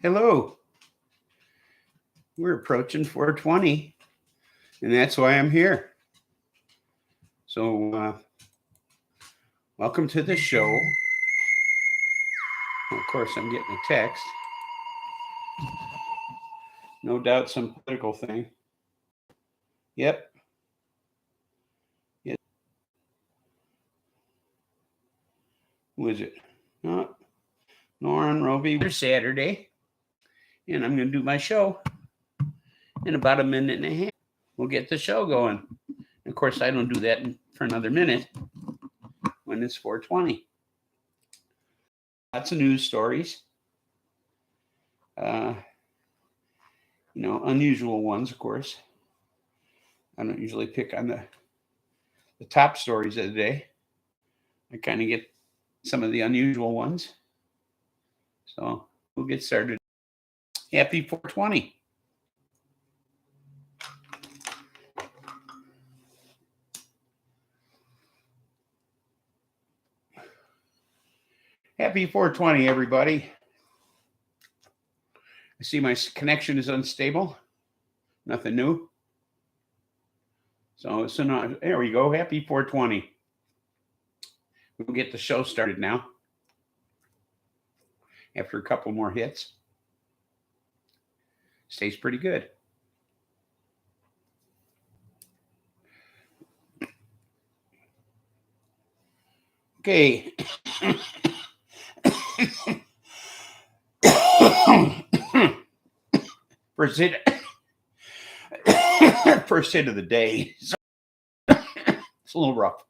Hello. We're approaching 420, and that's why I'm here. So, welcome to the show. Of course, I'm getting a text. No doubt some political thing. Yep. Who is it? Norrin Roe v. Saturday. And I'm going to do my show in about a minute and a half. We'll get the show going. Of course, I don't do that for another minute when it's 420. Lots of news stories. Unusual ones, of course. I don't usually pick on the top stories of the day. I kind of get some of the unusual ones. So we'll get started. Happy 420. Happy 420, everybody. I see my connection is unstable. Nothing new. So there we go. Happy 420. We'll get the show started now. After a couple more hits. Stays pretty good. Okay. First hit of the day. It's a little rough.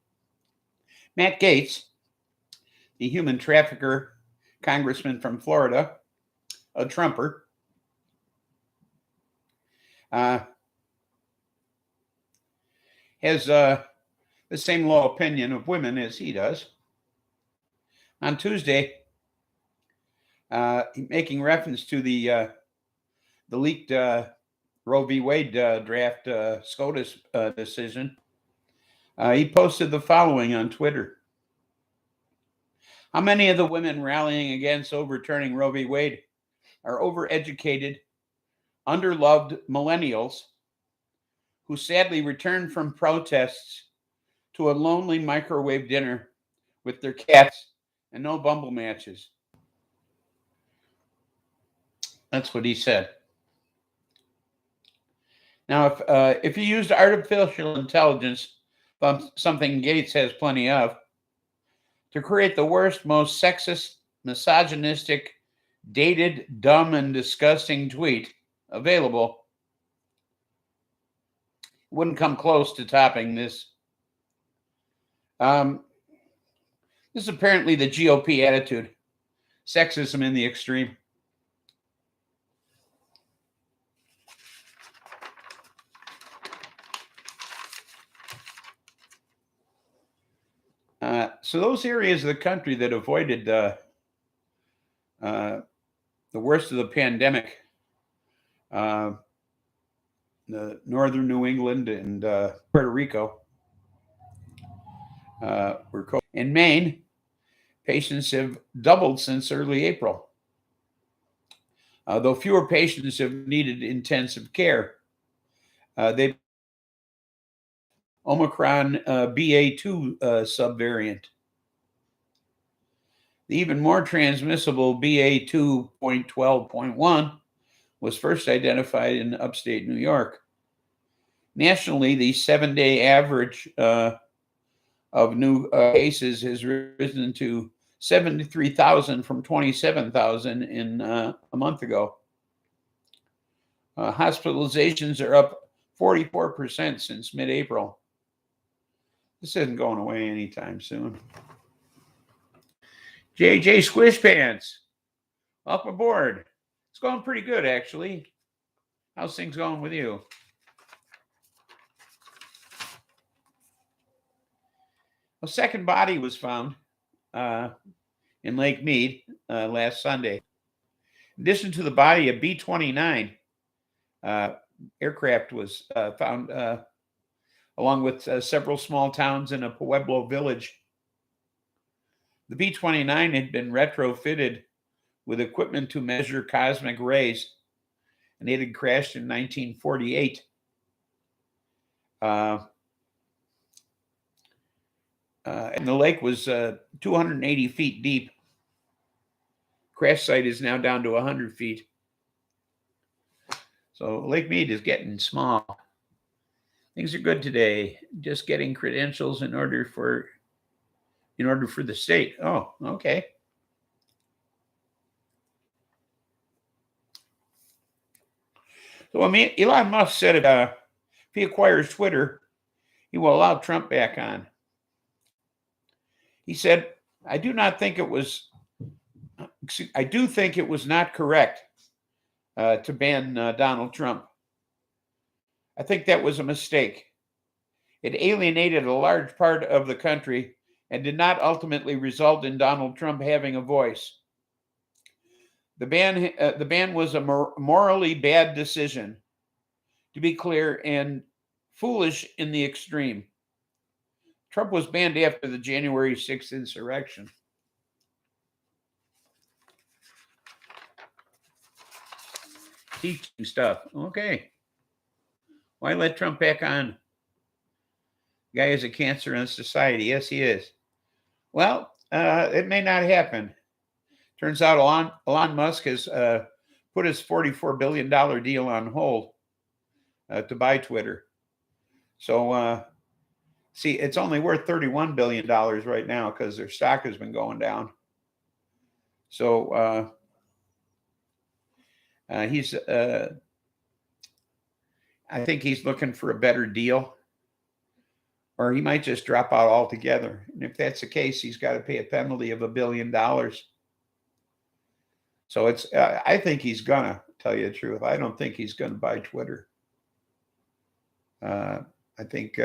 Matt Gaetz, the human trafficker congressman from Florida, a Trumper, has the same low opinion of women as he does. On Tuesday, making reference to the leaked Roe v. Wade draft SCOTUS decision, he posted the following on Twitter. How many of the women rallying against overturning Roe v. Wade are overeducated, underloved millennials who sadly returned from protests to a lonely microwave dinner with their cats and no Bumble matches? That's what he said. Now, if you used artificial intelligence, something Gaetz has plenty of, to create the worst, most sexist, misogynistic, dated, dumb, and disgusting tweet available, wouldn't come close to topping this. This is apparently the GOP attitude. Sexism in the extreme. So those areas of the country that avoided the worst of the pandemic, the northern New England and Puerto Rico, were COVID. In Maine, patients have doubled since early April. Though fewer patients have needed intensive care, they've Omicron BA2 subvariant. The even more transmissible BA2.12.1 was first identified in upstate New York. Nationally, the 7-day average of new cases has risen to 73,000 from 27,000 in a month ago. Hospitalizations are up 44% since mid-April. This isn't going away anytime soon. JJ Squish Pants, up aboard. It's going pretty good, actually. How's things going with you? A second body was found in Lake Mead last Sunday. In addition to the body, a B-29 aircraft was found along with several small towns in a Pueblo village. The B-29 had been retrofitted with equipment to measure cosmic rays, and it had crashed in 1948. And the lake was 280 feet deep. Crash site is now down to 100 feet. So Lake Mead is getting small. Things are good today. Just getting credentials in order for the state. Oh, okay. So Elon Musk said if he acquires Twitter, he will allow Trump back on. He said, I do think it was not correct to ban Donald Trump. I think that was a mistake. It alienated a large part of the country and did not ultimately result in Donald Trump having a voice. The ban was a morally bad decision, to be clear, and foolish in the extreme. Trump was banned after the January 6th insurrection. Teaching stuff. Okay. Why let Trump back on? Guy is a cancer on society. Yes, he is. Well, it may not happen. Turns out Elon Musk has put his $44 billion deal on hold to buy Twitter. So, see, it's only worth $31 billion right now because their stock has been going down. So he's, I think he's looking for a better deal, or he might just drop out altogether. And if that's the case, he's got to pay a penalty of $1 billion. So it's, I think he's gonna tell you the truth. I don't think he's gonna buy Twitter. I think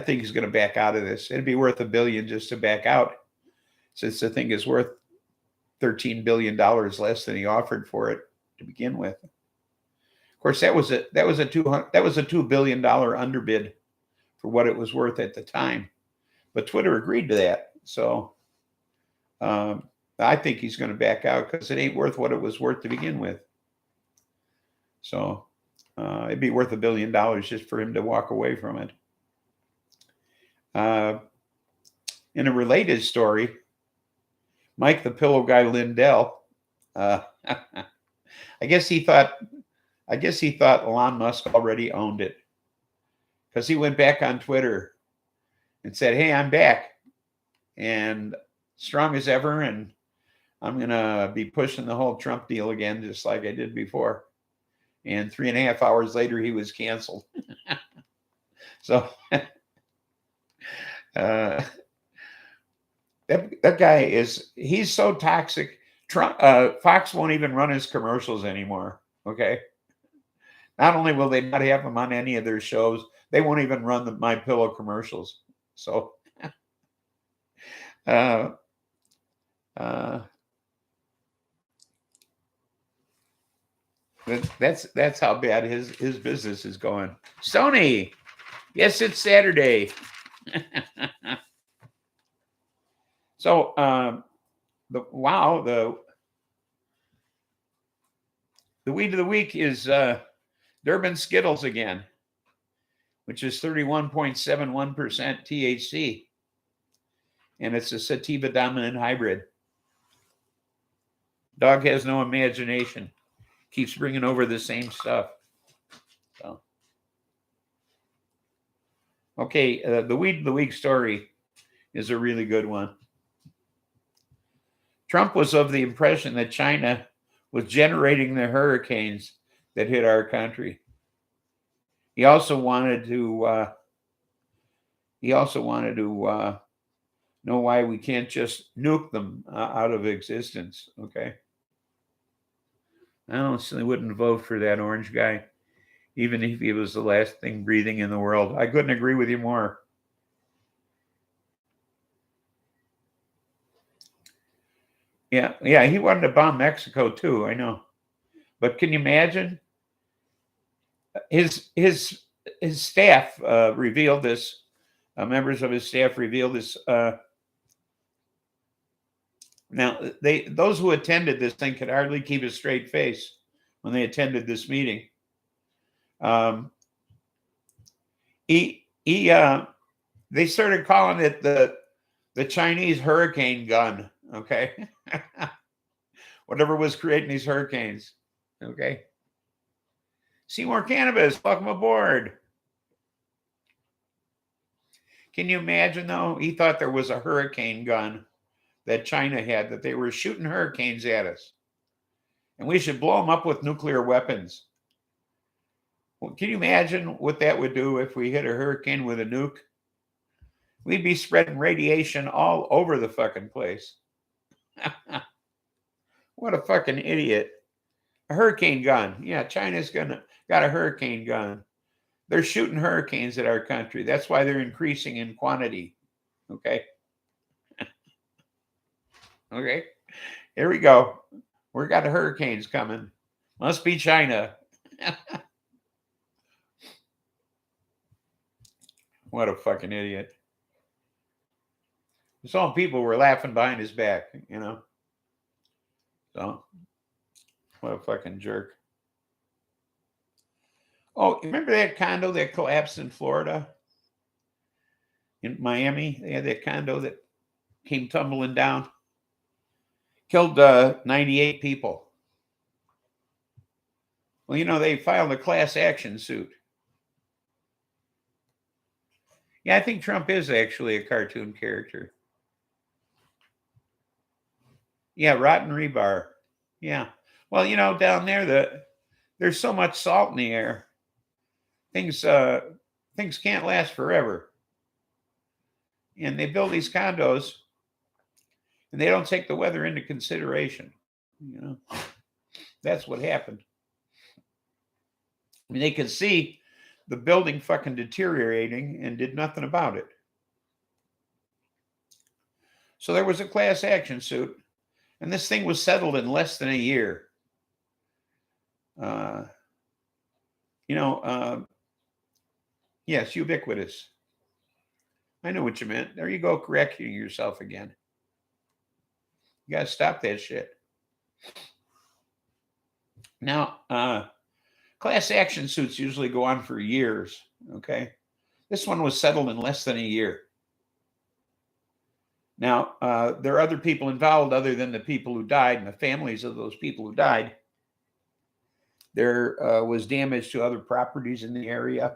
he's gonna back out of this. It'd be worth $1 billion just to back out, since the thing is worth $13 billion less than he offered for it to begin with. Of course, that was a $2 billion underbid for what it was worth at the time, but Twitter agreed to that. So I think he's going to back out because it ain't worth what it was worth to begin with. So it'd be worth $1 billion just for him to walk away from it. In a related story, Mike the Pillow Guy Lindell, I guess he thought Elon Musk already owned it, because he went back on Twitter and said, hey, I'm back and strong as ever, and I'm going to be pushing the whole Trump deal again, just like I did before. And 3.5 hours later, he was canceled. So that guy he's so toxic. Trump, Fox won't even run his commercials anymore. Okay. Not only will they not have him on any of their shows, they won't even run the My Pillow commercials. So that's how bad his business is going. Stoney, yes, it's Saturday. So the weed of the week is Durban Skittles again, which is 31.71% THC, and it's a sativa dominant hybrid. Dog has no imagination. Keeps bringing over the same stuff. So, okay, the weed of the week story is a really good one. Trump was of the impression that China was generating the hurricanes that hit our country. He also wanted to know why we can't just nuke them out of existence. Okay. I honestly wouldn't vote for that orange guy, even if he was the last thing breathing in the world. I couldn't agree with you more. Yeah, he wanted to bomb Mexico too, I know. But can you imagine? His staff revealed this. Members of his staff revealed this Now, those who attended this thing could hardly keep a straight face when they attended this meeting. They started calling it the Chinese hurricane gun. Okay, whatever was creating these hurricanes. Okay, Seymour Cannabis, welcome aboard. Can you imagine though? He thought there was a hurricane gun that China had, that they were shooting hurricanes at us, and we should blow them up with nuclear weapons. Well, can you imagine what that would do if we hit a hurricane with a nuke? We'd be spreading radiation all over the fucking place. What a fucking idiot. A hurricane gun. Yeah, China's got a hurricane gun. They're shooting hurricanes at our country. That's why they're increasing in quantity. Okay. Okay. Here we go. We got the hurricanes coming. Must be China. What a fucking idiot. Some people were laughing behind his back, you know. So, what a fucking jerk. Oh, remember that condo that collapsed in Florida? In Miami? They had that condo that came tumbling down. Killed 98 people. Well, you know, they filed a class action suit. Yeah, I think Trump is actually a cartoon character. Yeah, rotten rebar. Yeah. Well, you know, down there, there's so much salt in the air. Things can't last forever. And they build these condos, and they don't take the weather into consideration. You know, that's what happened. I mean, they could see the building fucking deteriorating and did nothing about it. So there was a class action suit, and this thing was settled in less than a year. Yes, ubiquitous. I know what you meant. There you go, correcting yourself again. You got to stop that shit. Now, class action suits usually go on for years, okay? This one was settled in less than a year. Now, there are other people involved other than the people who died and the families of those people who died. There was damage to other properties in the area.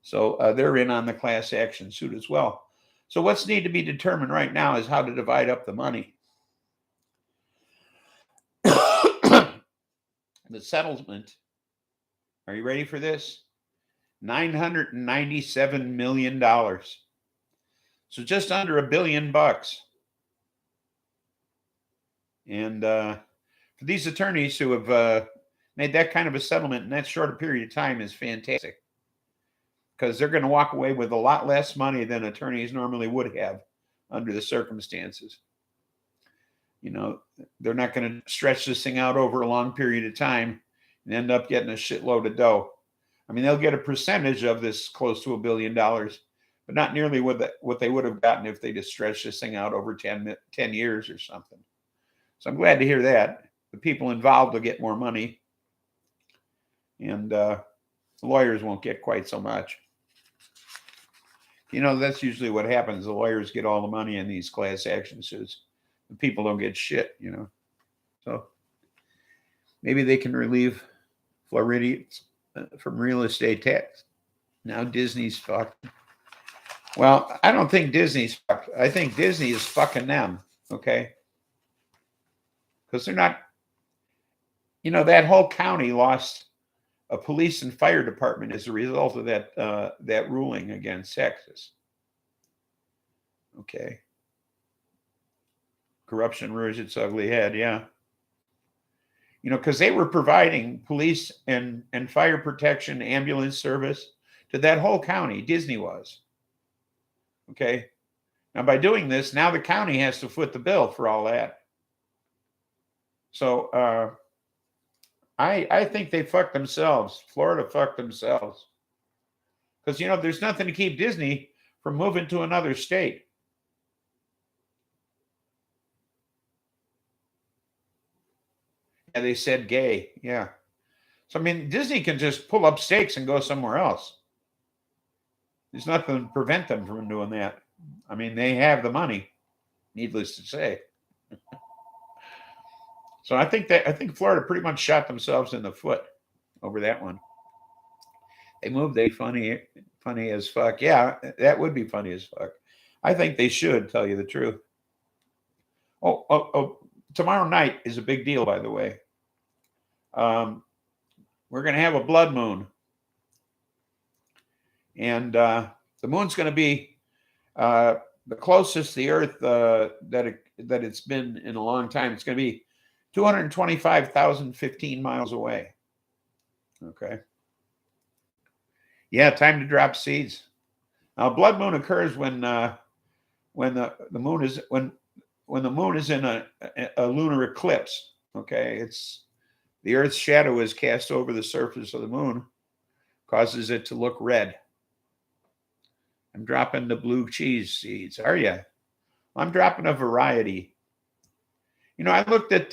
So they're in on the class action suit as well. So what's need to be determined right now is how to divide up the money. The settlement, are you ready for this? $997 million. So just under $1 billion. And for these attorneys who have made that kind of a settlement in that short a period of time is fantastic. Because they're going to walk away with a lot less money than attorneys normally would have under the circumstances. You know, they're not going to stretch this thing out over a long period of time and end up getting a shitload of dough. I mean, they'll get a percentage of this close to $1 billion, but not nearly what they would have gotten if they just stretched this thing out over 10 years or something. So I'm glad to hear that. The people involved will get more money, and the lawyers won't get quite so much. You know, that's usually what happens. The lawyers get all the money in these class action suits. The people don't get shit, you know. So maybe they can relieve Floridians from real estate tax. Now Disney's fucked. Well, I don't think Disney's fucked. I think Disney is fucking them, okay? Because they're not, you know, that whole county lost a police and fire department as a result of that ruling against Texas. Okay. Corruption rears its ugly head, yeah. You know, because they were providing police and fire protection, ambulance service to that whole county. Disney was. Okay. Now, by doing this, now the county has to foot the bill for all that. So, I think they fucked themselves. Florida fucked themselves. Because, you know, there's nothing to keep Disney from moving to another state. Yeah, they said gay. Yeah. So, I mean, Disney can just pull up stakes and go somewhere else. There's nothing to prevent them from doing that. I mean, they have the money, needless to say. So I think Florida pretty much shot themselves in the foot over that one. They moved they funny as fuck. Yeah, that would be funny as fuck. I think they should tell you the truth. Oh, tomorrow night is a big deal, by the way. We're going to have a blood moon. And the moon's going to be the closest to the Earth that it's been in a long time. It's going to be 225,015 miles away. Okay. Yeah, time to drop seeds. Now, blood moon occurs when the moon is in a lunar eclipse. Okay, it's the Earth's shadow is cast over the surface of the moon, causes it to look red. I'm dropping the blue cheese seeds. Are you? I'm dropping a variety. You know, I looked at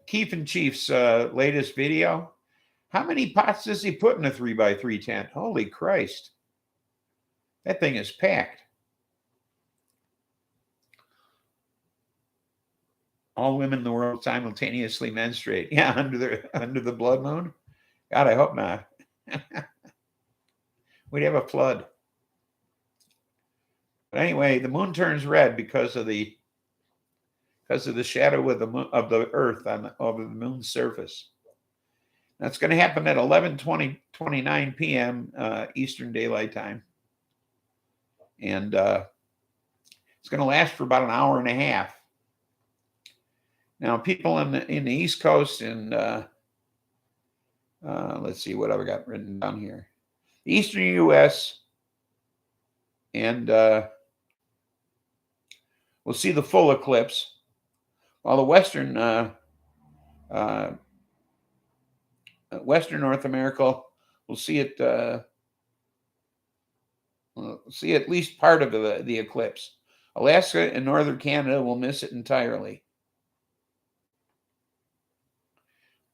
Keith and Chief's latest video. How many pots does he put in a 3x3 tent? Holy Christ. That thing is packed. All women in the world simultaneously menstruate. Yeah, under the blood moon. God, I hope not. We'd have a flood. But anyway, the moon turns red because of the shadow of the Earth over the moon's surface. That's going to happen at 11:29 p.m. Eastern Daylight Time, and it's going to last for about an hour and a half. Now, people in the East Coast and let's see what I've got written down here. The Eastern U.S. and we'll see the full eclipse, while the Western North America will see it. See at least part of the eclipse. Alaska and northern Canada will miss it entirely.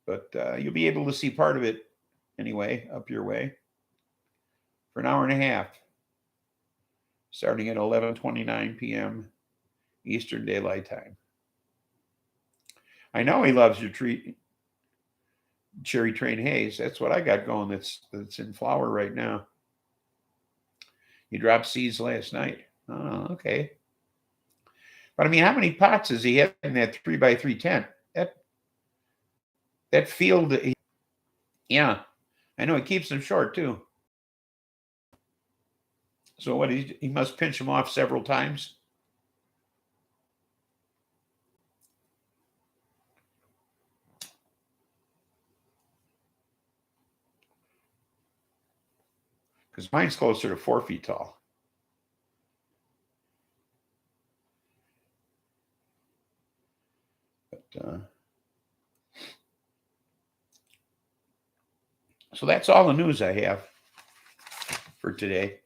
But you'll be able to see part of it anyway, up your way, for an hour and a half, starting at 11:29 p.m. Eastern Daylight Time. I know he loves your cherry train haze. That's what I got going that's in flower right now. You dropped seeds last night. Oh, okay. But I mean, how many pots does he have in that 3x3 tent? That field, yeah. I know he keeps them short too. So what, he must pinch them off several times? Because mine's closer to 4 feet tall. But so that's all the news I have for today.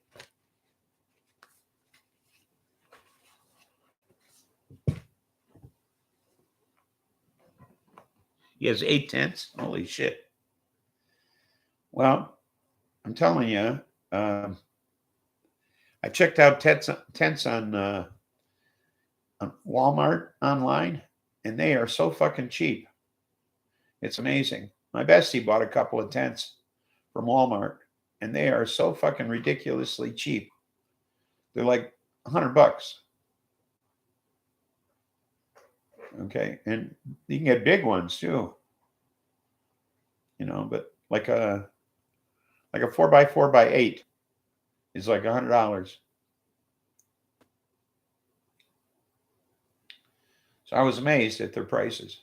He has 8 tents. Holy shit. Well, I'm telling you, I checked out tents on Walmart online, and they are so fucking cheap. It's amazing. My bestie bought a couple of tents from Walmart, and they are so fucking ridiculously cheap. They're like $100. Okay, and you can get big ones too. You know, but like a 4x4x8 is like $100. So I was amazed at their prices.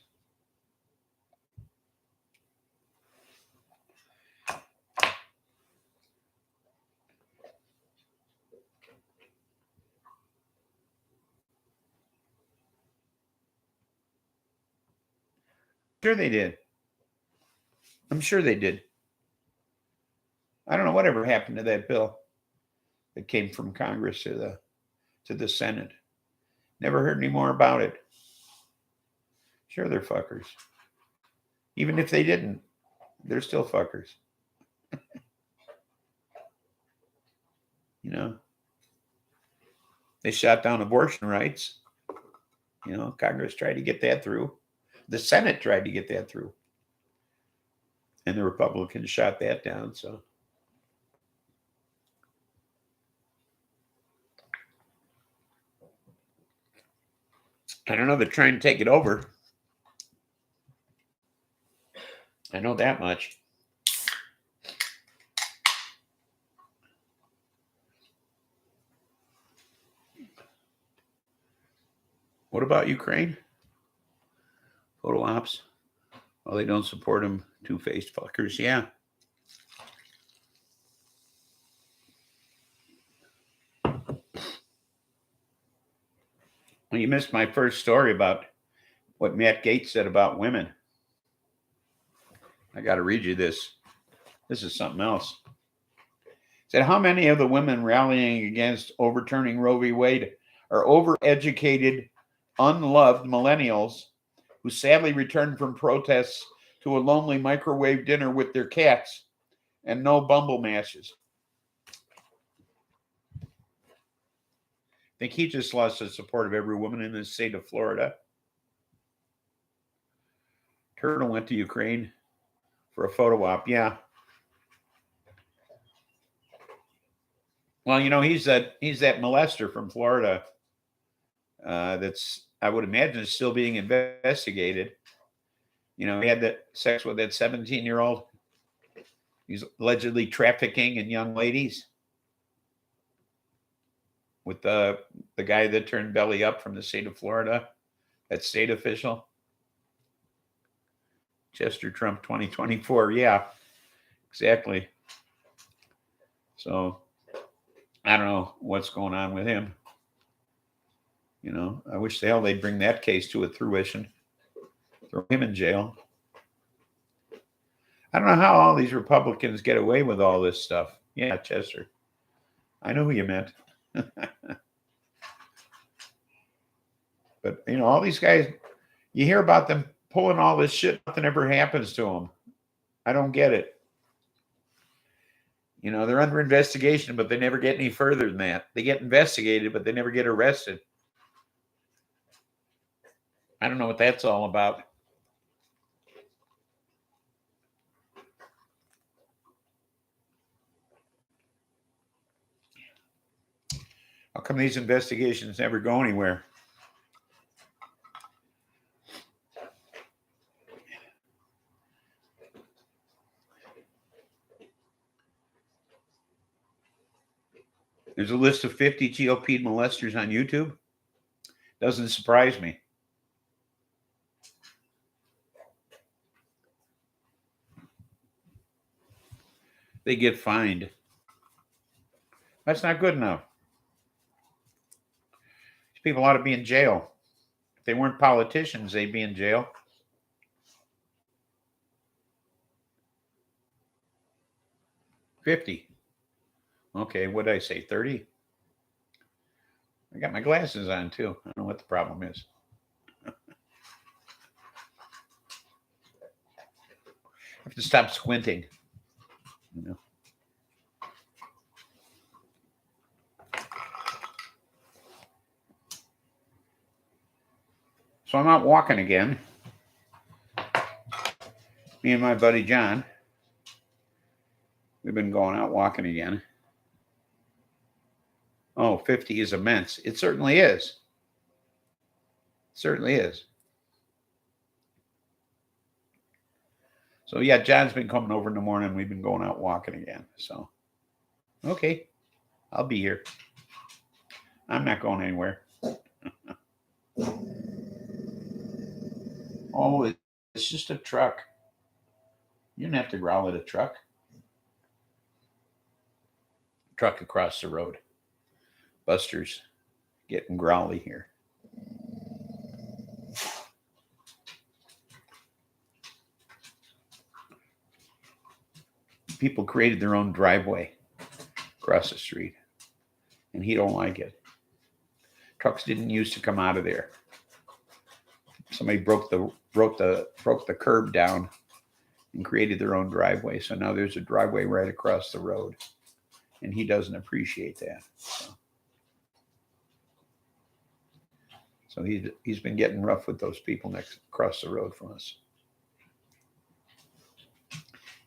Sure they did. I'm sure they did. I don't know whatever happened to that bill that came from Congress to the Senate. Never heard any more about it. Sure, they're fuckers. Even if they didn't, they're still fuckers. You know, they shot down abortion rights. You know, Congress tried to get that through. The Senate tried to get that through. And the Republicans shot that down. So I don't know. They're trying to take it over. I know that much. What about Ukraine? Photo ops. Well, they don't support them. Two-faced fuckers. Yeah. Well, you missed my first story about what Matt Gaetz said about women. I got to read you this. This is something else. It said, how many of the women rallying against overturning Roe v. Wade are overeducated, unloved millennials who sadly returned from protests to a lonely microwave dinner with their cats and no Bumble mashes? I think he just lost the support of every woman in the state of Florida. Turtle went to Ukraine for a photo op. Yeah. Well, you know, he's that molester from Florida that's, I would imagine, is still being investigated. You know, he had that sex with that 17-year-old. He's allegedly trafficking in young ladies with the guy that turned belly up from the state of Florida, that state official. Chester Trump 2024. Yeah, exactly. So I don't know what's going on with him. You know, I wish the hell they'd bring that case to a fruition. Throw him in jail. I don't know how all these Republicans get away with all this stuff. Yeah, Chester. I know who you meant. But, you know, all these guys, you hear about them pulling all this shit. Nothing ever happens to them. I don't get it. You know, they're under investigation, but they never get any further than that. They get investigated, but they never get arrested. I don't know what that's all about. How come these investigations never go anywhere? There's a list of 50 GOP molesters on YouTube. Doesn't surprise me. They get fined. That's not good enough. These people ought to be in jail. If they weren't politicians, they'd be in jail. $50. Okay, what did I say? 30? I got my glasses on too. I don't know what the problem is. I have to stop squinting. You know. So I'm out walking again. Me and my buddy John. We've been going out walking again. Oh, 50 is immense. It certainly is. It certainly is. So yeah, John's been coming over in the morning. We've been going out walking again. So, okay, I'll be here. I'm not going anywhere. Oh, it's just a truck. You didn't have to growl at a truck. Truck across the road. Buster's getting growly here. People created their own driveway across the street, and he don't like it. Trucks didn't used to come out of there. Somebody broke the curb down and created their own driveway. So now there's a driveway right across the road, and he doesn't appreciate that. So he's been getting rough with those people across the road from us.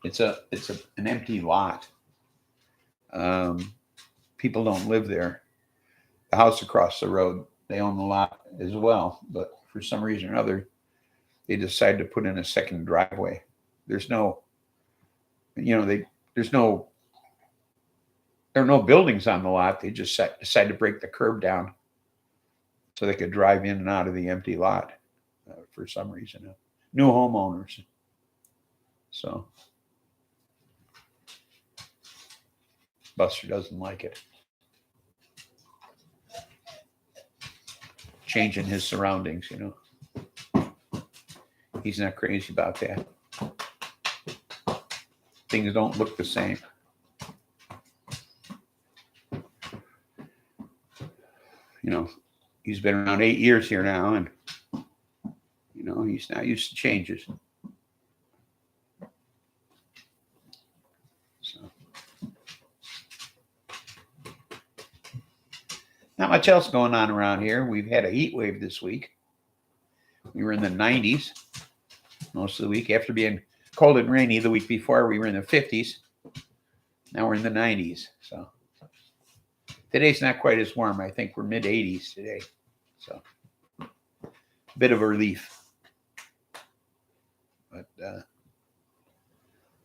It's an empty lot. People don't live there. The house across the road, they own the lot as well, but for some reason or another, they decided to put in a second driveway. There are no buildings on the lot. They just decided to break the curb down so they could drive in and out of the empty lot for some reason. New homeowners. So Buster doesn't like it. Changing his surroundings, He's not crazy about that. Things don't look the same. He's been around 8 years here now, and he's not used to changes. So, not much else going on around here. We've had a heat wave this week. We were in the 90s most of the week. After being cold and rainy the week before, we were in the 50s. Now we're in the 90s. So today's not quite as warm. I think we're mid 80s today. So a bit of a relief. But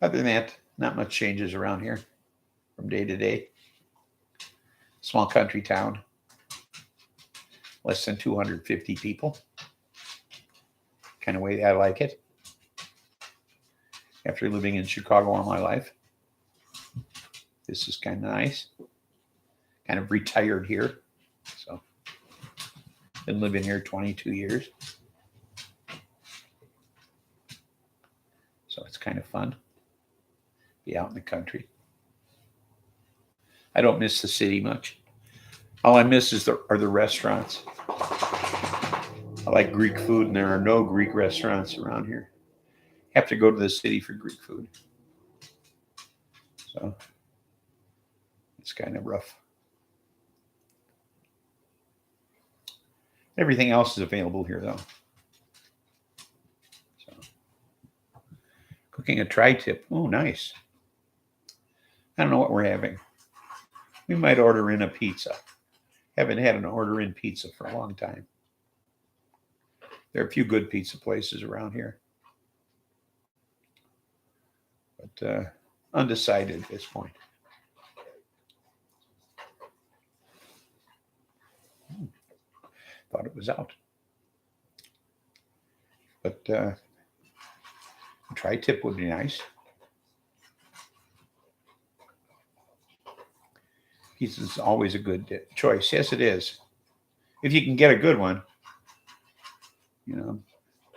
other than that, not much changes around here from day to day. Small country town. Less than 250 people. Kind of way I like it. After living in Chicago all my life, this is kind of nice. Kind of retired here. So, been living here 22 years. So it's kind of fun. Be out in the country. I don't miss the city much. All I miss are the restaurants. I like Greek food, and there are no Greek restaurants around here. Have to go to the city for Greek food. So it's kind of rough. Everything else is available here, though. So cooking a tri-tip. Oh, nice. I don't know what we're having. We might order in a pizza. Haven't had an order in pizza for a long time. There are a few good pizza places around here. But undecided at this point. Thought it was out. But a tri-tip would be nice. Pizza's always a good choice. Yes, it is. If you can get a good one.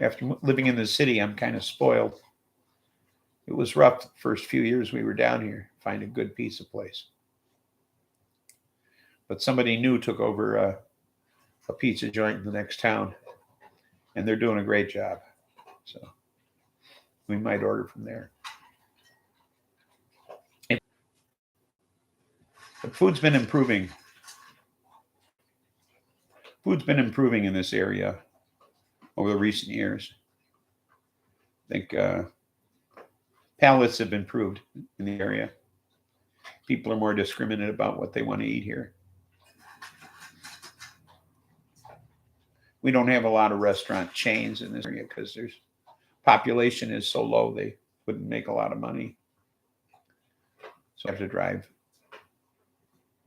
After living in the city, I'm kind of spoiled. It was rough the first few years we were down here, find a good pizza place. But somebody new took over a pizza joint in the next town, and they're doing a great job. So we might order from there. The food's been improving. Food's been improving in this area over the recent years. I think palates have improved in the area. People are more discriminate about what they want to eat here. We don't have a lot of restaurant chains in this area because there's population is so low they wouldn't make a lot of money. So I have to drive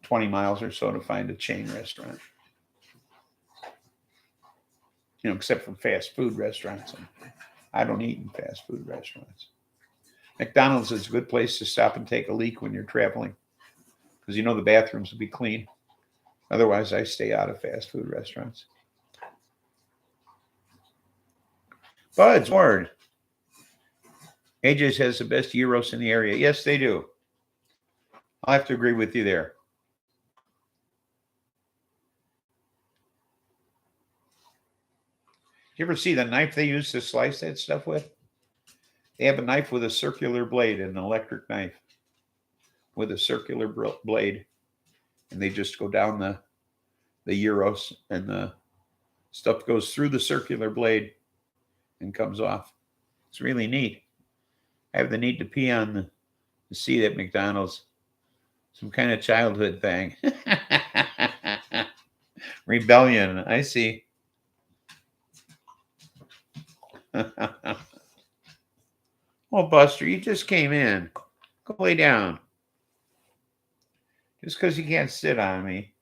20 miles or so to find a chain restaurant. Except for fast food restaurants. And I don't eat in fast food restaurants. McDonald's is a good place to stop and take a leak when you're traveling because the bathrooms will be clean. Otherwise, I stay out of fast food restaurants. Bud's word. AJ's has the best gyros in the area. Yes, they do. I'll have to agree with you there. You ever see the knife they use to slice that stuff with? They have a knife with a circular blade, an electric knife with a circular blade, and they just go down the gyros, and the stuff goes through the circular blade and comes off. It's really neat. I have the need to pee on the seat at McDonald's. Some kind of childhood thing. Rebellion, I see. Well, Buster, you just came in. Go lay down. Just because you can't sit on me.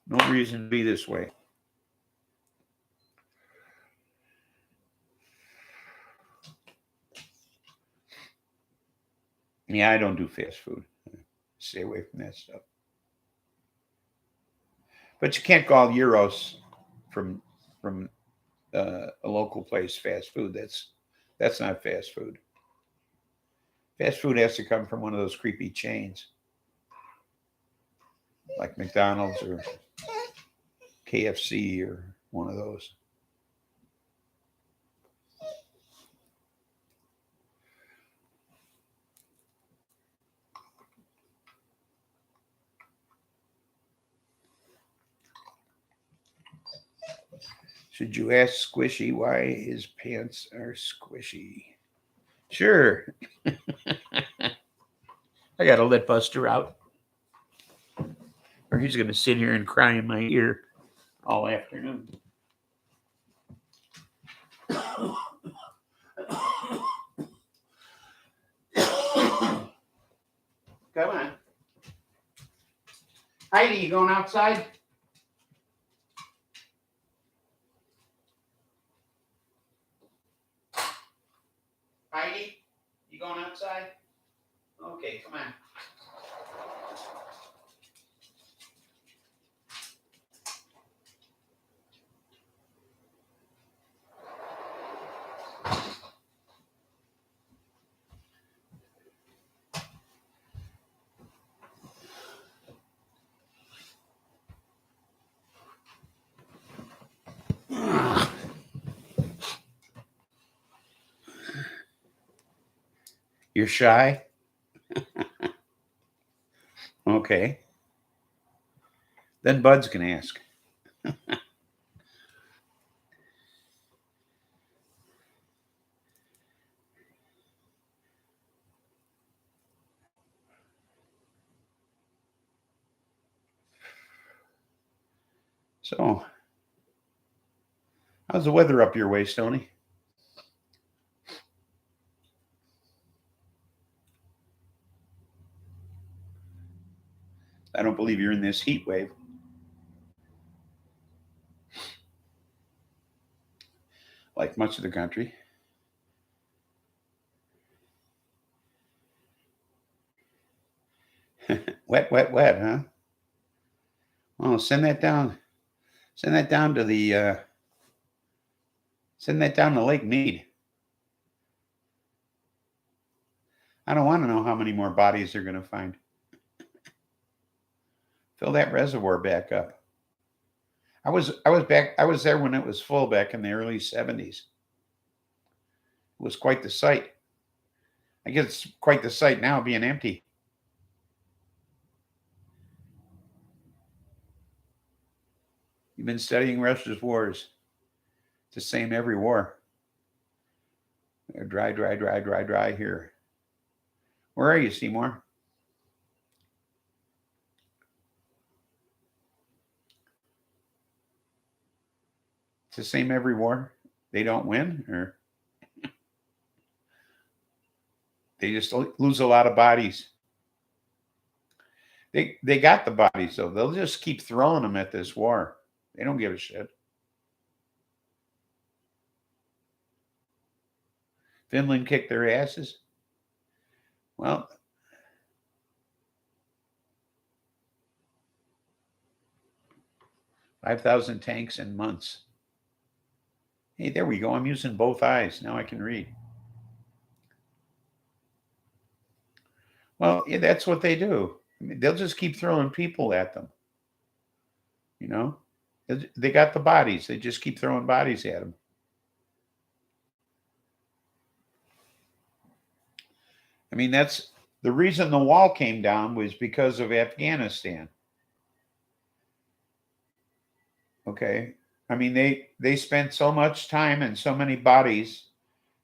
No reason to be this way. Yeah, I don't do fast food. Stay away from that stuff. But you can't call gyros from a local place fast food. That's not fast food. Fast food has to come from one of those creepy chains, like McDonald's or KFC or one of those. Should you ask Squishy why his pants are squishy? Sure. I got to let Buster out, or he's going to sit here and cry in my ear all afternoon. Come on. Heidi, you going outside? Heidi, you going outside? Okay, come on. You're shy? Okay. Then Bud's can ask. So, how's the weather up your way, Stoney? I don't believe you're in this heat wave. Like much of the country. Wet, wet, wet, huh? Well, send that down. Send that down to the. Send that down to Lake Mead. I don't want to know how many more bodies they're going to find. Fill that reservoir back up. I was there when it was full back in the early 70s. It was quite the sight. I guess it's quite the sight now being empty. You've been studying Russia's wars. It's the same every war. Dry, dry, dry, dry, dry here. Where are you, Seymour? It's the same every war. They don't win, or they just lose a lot of bodies. They got the bodies, though. They'll just keep throwing them at this war. They don't give a shit. Finland kicked their asses. Well, $5,000 tanks in months. Hey, there we go. I'm using both eyes. Now I can read. Well, yeah, that's what they do. I mean, they'll just keep throwing people at them. You know? They got the bodies. They just keep throwing bodies at them. I mean, that's the reason the wall came down was because of Afghanistan. Okay. I mean, they spent so much time and so many bodies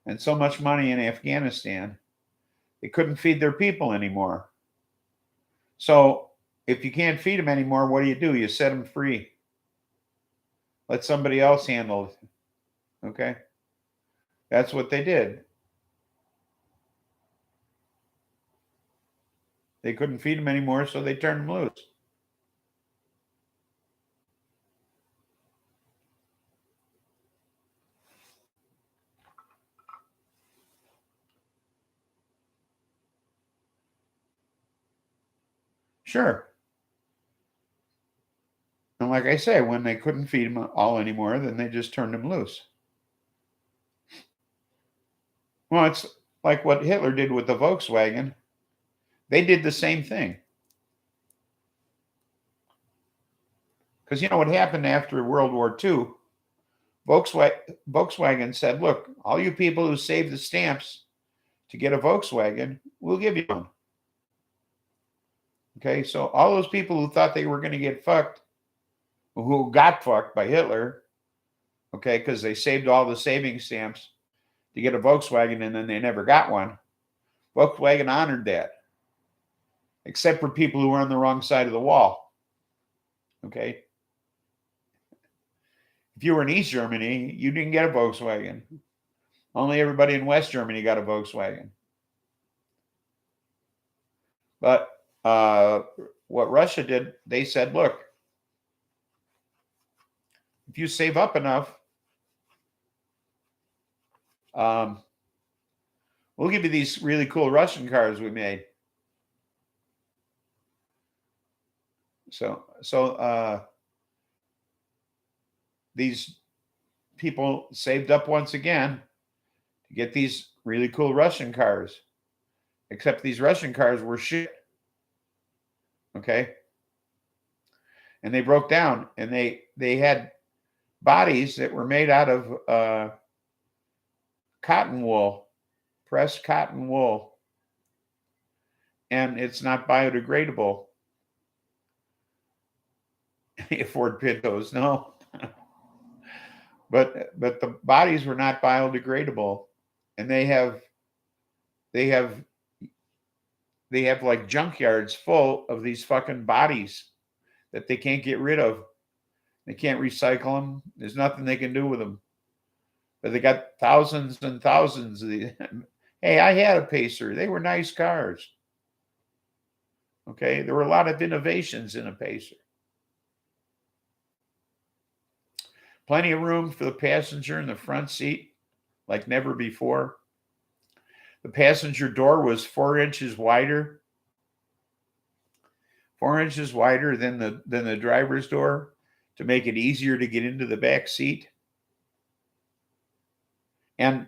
and so much money in Afghanistan. They couldn't feed their people anymore. So if you can't feed them anymore, what do? You set them free. Let somebody else handle it. Okay. That's what they did. They couldn't feed them anymore, so they turned them loose. Sure. And like I say, when they couldn't feed them all anymore, then they just turned them loose. Well, it's like what Hitler did with the Volkswagen. They did the same thing. Because you know what happened after World War II? Volkswagen said, look, all you people who saved the stamps to get a Volkswagen, we'll give you one. Okay, so all those people who thought they were going to get fucked, who got fucked by Hitler, okay, because they saved all the saving stamps to get a Volkswagen and then they never got one, Volkswagen honored that, except for people who were on the wrong side of the wall. Okay. If you were in East Germany, you didn't get a Volkswagen. Only everybody in West Germany got a Volkswagen. But what Russia did, they said, look, if you save up enough, we'll give you these really cool Russian cars we made. So these people saved up once again to get these really cool Russian cars, except these Russian cars were shit. Okay. And they broke down, and they had bodies that were made out of cotton wool, pressed cotton wool, and it's not biodegradable. Ford Pintos, no. but the bodies were not biodegradable, and they have like junkyards full of these fucking bodies that they can't get rid of. They can't recycle them. There's nothing they can do with them. But they got thousands and thousands of these. Hey, I had a Pacer. They were nice cars. Okay, there were a lot of innovations in a Pacer. Plenty of room for the passenger in the front seat, like never before. The passenger door was 4 inches wider. 4 inches wider than the driver's door to make it easier to get into the back seat. And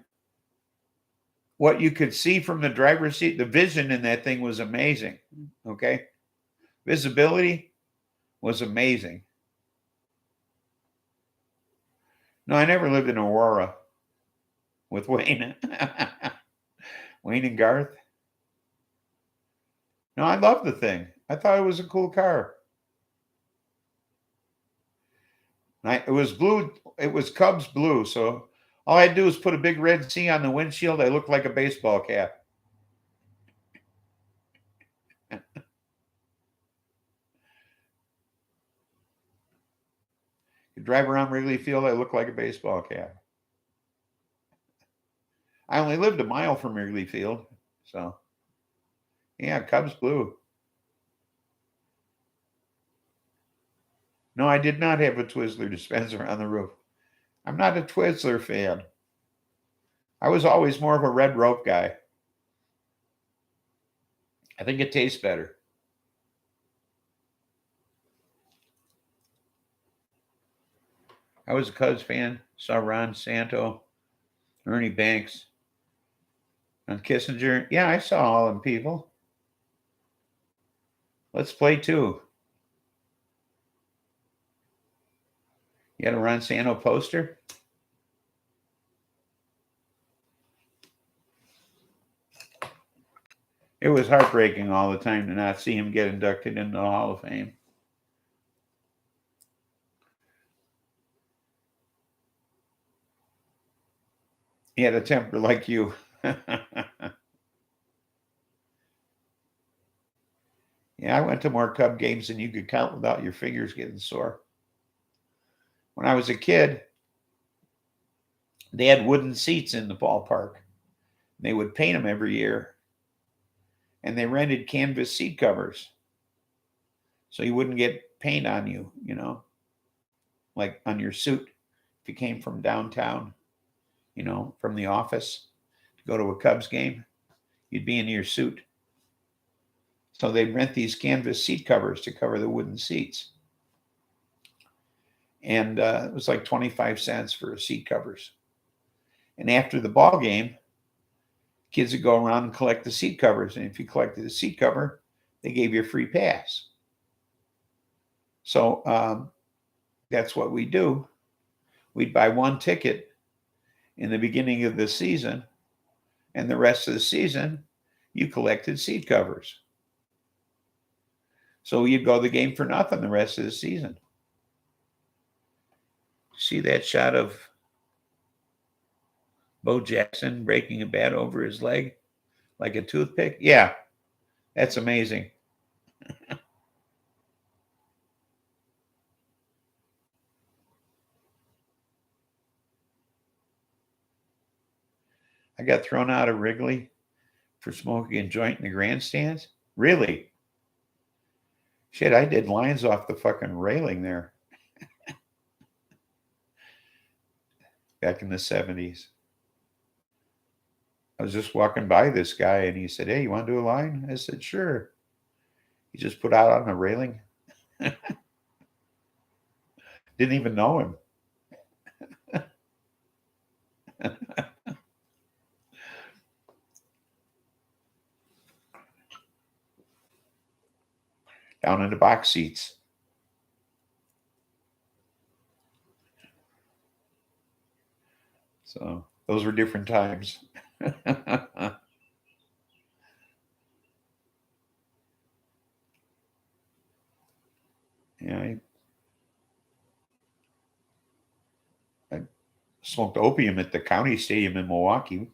what you could see from the driver's seat, the vision in that thing was amazing. Okay. Visibility was amazing. No, I never lived in Aurora with Wayne. Wayne and Garth. No, I loved the thing. I thought it was a cool car. It was blue. It was Cubs blue. So all I had to do was put a big red C on the windshield. I looked like a baseball cap. You drive around Wrigley Field, I look like a baseball cap. I only lived a mile from Wrigley Field. So, yeah, Cubs blue. No, I did not have a Twizzler dispenser on the roof. I'm not a Twizzler fan. I was always more of a red rope guy. I think it tastes better. I was a Cubs fan. Saw Ron Santo, Ernie Banks, and Kissinger. Yeah, I saw all them people. Let's play too. You had a Ron Santo poster? It was heartbreaking all the time to not see him get inducted into the Hall of Fame. He had a temper like you. Yeah, I went to more Cub games than you could count without your fingers getting sore. When I was a kid, they had wooden seats in the ballpark. They would paint them every year. And they rented canvas seat covers. So you wouldn't get paint on you, you know, like on your suit. If you came from downtown, you know, from the office to go to a Cubs game, you'd be in your suit. So they'd rent these canvas seat covers to cover the wooden seats. And it was like 25 cents for seat covers. And after the ball game, kids would go around and collect the seat covers. And if you collected a seat cover, they gave you a free pass. So that's what we do. We'd buy one ticket in the beginning of the season, and the rest of the season, you collected seat covers. So you'd go to the game for nothing the rest of the season. See that shot of Bo Jackson breaking a bat over his leg like a toothpick? Yeah, that's amazing. I got thrown out of Wrigley for smoking a joint in the grandstands? Really? Shit, I did lines off the fucking railing there back in the 70s. I was just walking by this guy and he said, "Hey, you want to do a line?" I said, "Sure." He just put out on the railing. Didn't even know him. Down in the box seats. So those were different times. Yeah, I smoked opium at the county stadium in Milwaukee.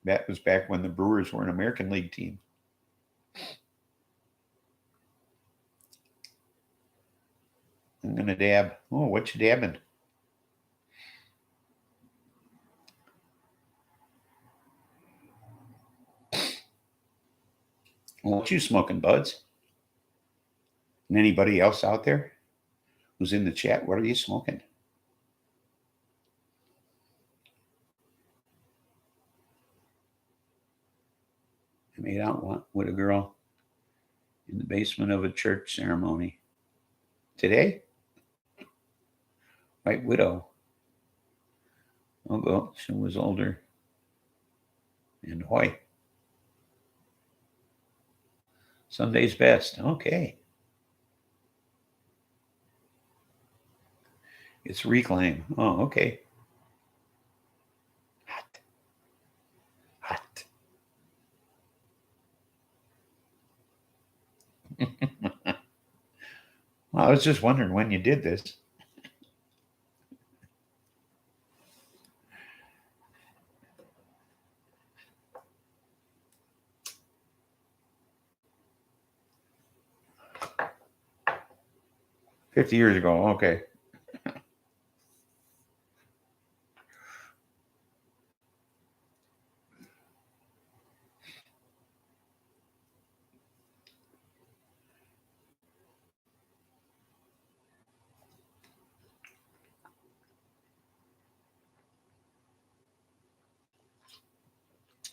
That was back when the Brewers were an American League team. I'm gonna dab. Oh, what you dabbing? What you smoking, buds? And anybody else out there who's in the chat, what are you smoking? I made out with a girl in the basement of a church ceremony. Today? White widow. Oh, well, she was older and white. Sunday's best. Okay. It's Reclaim. Oh, okay. Hot. Hot. Well, I was just wondering when you did this. $50 years ago. Okay.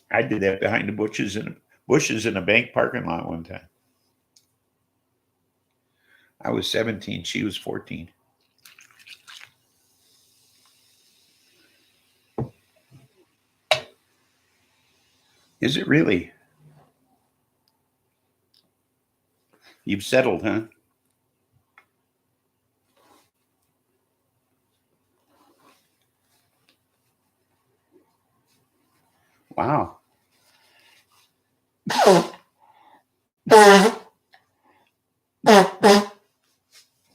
I did that behind the bushes in a bank parking lot one time. I was 17. She was 14. Is it really? You've settled, huh? Wow.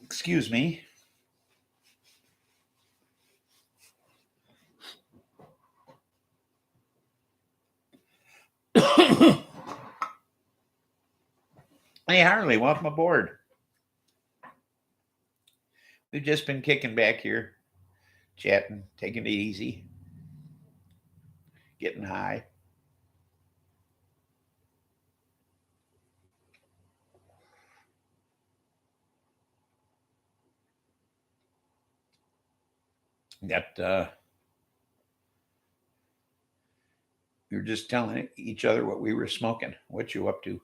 Excuse me. Hey, Harley, welcome aboard. We've just been kicking back here, chatting, taking it easy, getting high. We were just telling each other what we were smoking. What you up to?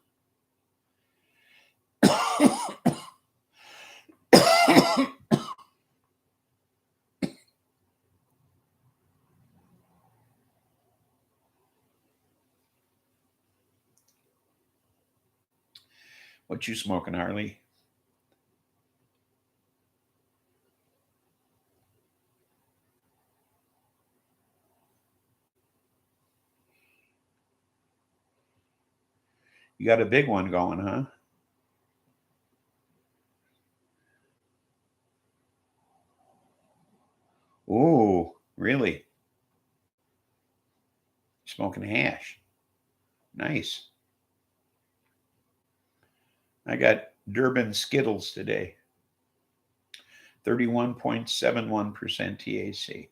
What you smoking, Harley? You got a big one going, huh? Oh, really? Smoking hash. Nice. I got Durban Skittles today. 31.71% THC.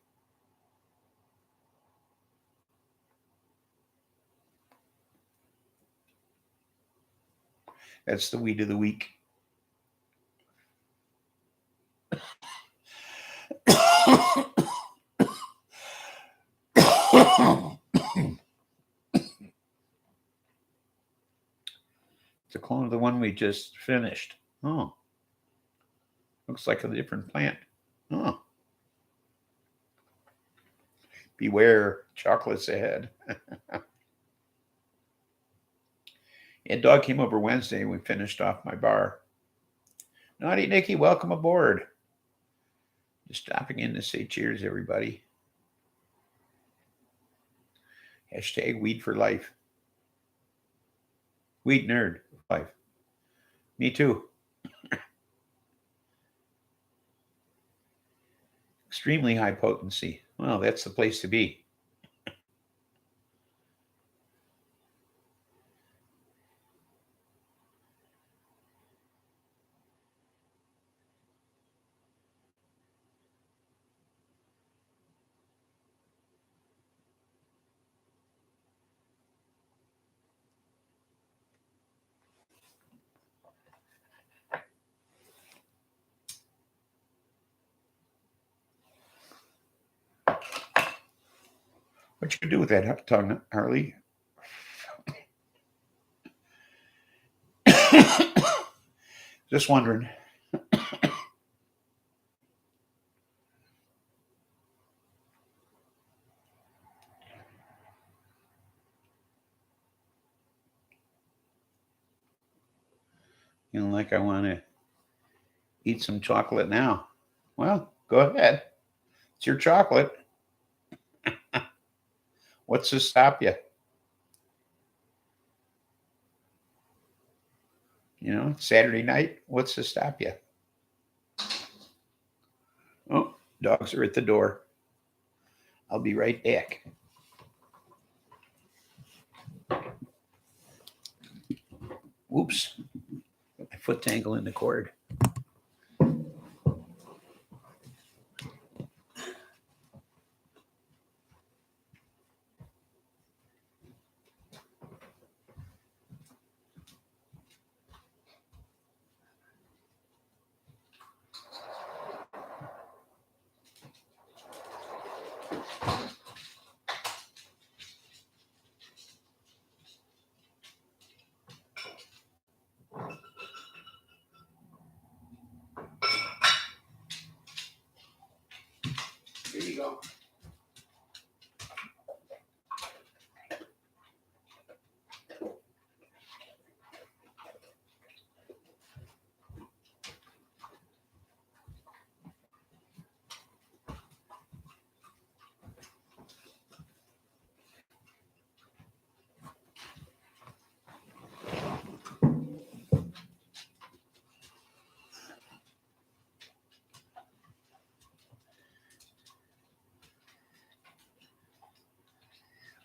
That's the weed of the week. It's a clone of the one we just finished. Oh. Looks like a different plant. Oh. Beware, chocolates ahead. Yeah, dog came over Wednesday and we finished off my bar. Naughty Nicki, welcome aboard. Just stopping in to say cheers, everybody. Hashtag weed for life. Weed nerd life. Me too. Extremely high potency. Well, that's the place to be. What you do with that tongue, Harley? Just wondering. You know, like I want to eat some chocolate now. Well, go ahead. It's your chocolate. What's to stop you? You know, Saturday night. What's to stop you? Oh, dogs are at the door. I'll be right back. Whoops. Got my foot tangle in the cord. Here you go.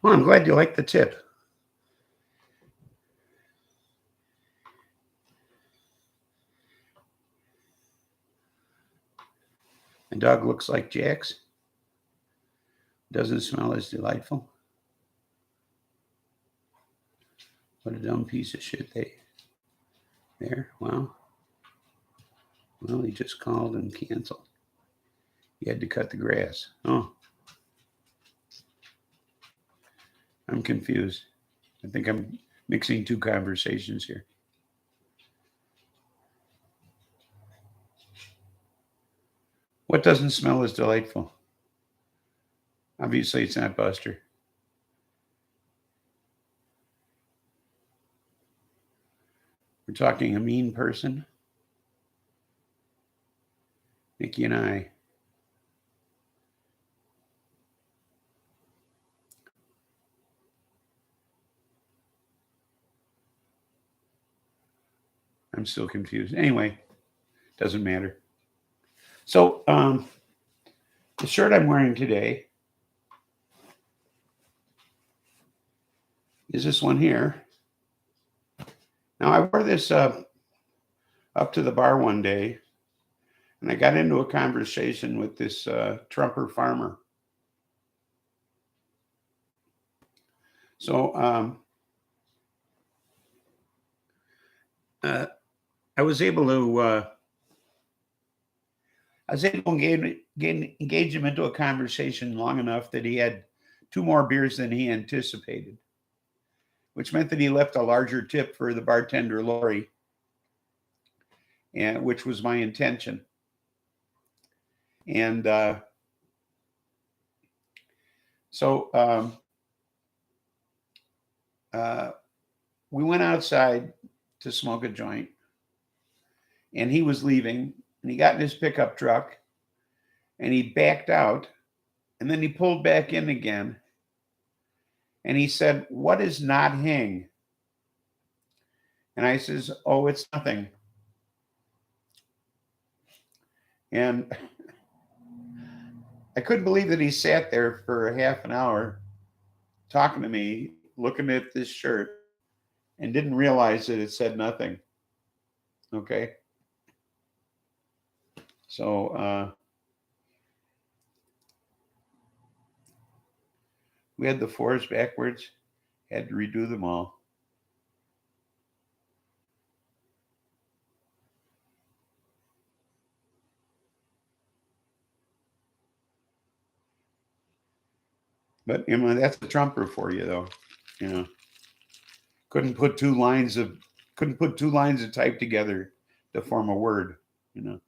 Well, I'm glad you like the tip. The dog looks like Jack's. Doesn't smell as delightful. What a dumb piece of shit there. Wow. Well, he just called and canceled. He had to cut the grass. Oh. I'm confused. I think I'm mixing two conversations here. What doesn't smell as delightful? Obviously, it's not Buster. We're talking a mean person. Nicki and I. I'm still confused. Anyway, doesn't matter. So, the shirt I'm wearing today is this one here. Now, I wore this up to the bar one day, and I got into a conversation with this Trumper farmer. So, I was able to engage him into a conversation long enough that he had 2 more beers than he anticipated, which meant that he left a larger tip for the bartender, Lori, and which was my intention. And so we went outside to smoke a joint, and he was leaving, and he got in his pickup truck, and he backed out, and then he pulled back in again, and he said, "What is not hang?" And I says, "Oh, it's nothing." And I couldn't believe that he sat there for a half an hour talking to me, looking at this shirt, and didn't realize that it said nothing. Okay. So we had the 4s backwards, had to redo them all. But you know, that's a Trumper for you, though. You know, couldn't put two lines of type together to form a word. You know.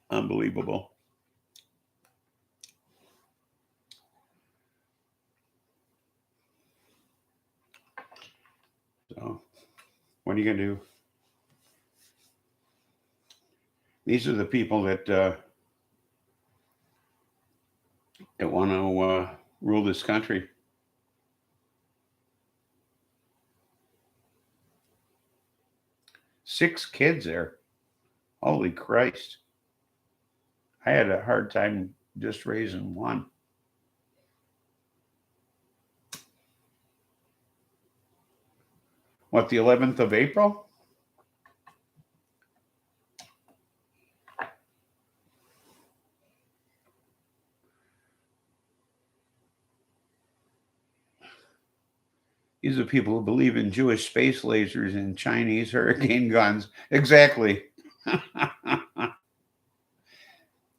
Unbelievable. So, what are you gonna do? These are the people that want to rule this country. Six kids there. Holy Christ. I had a hard time just raising one. What, the 11th of April? These are people who believe in Jewish space lasers and Chinese hurricane guns. Exactly.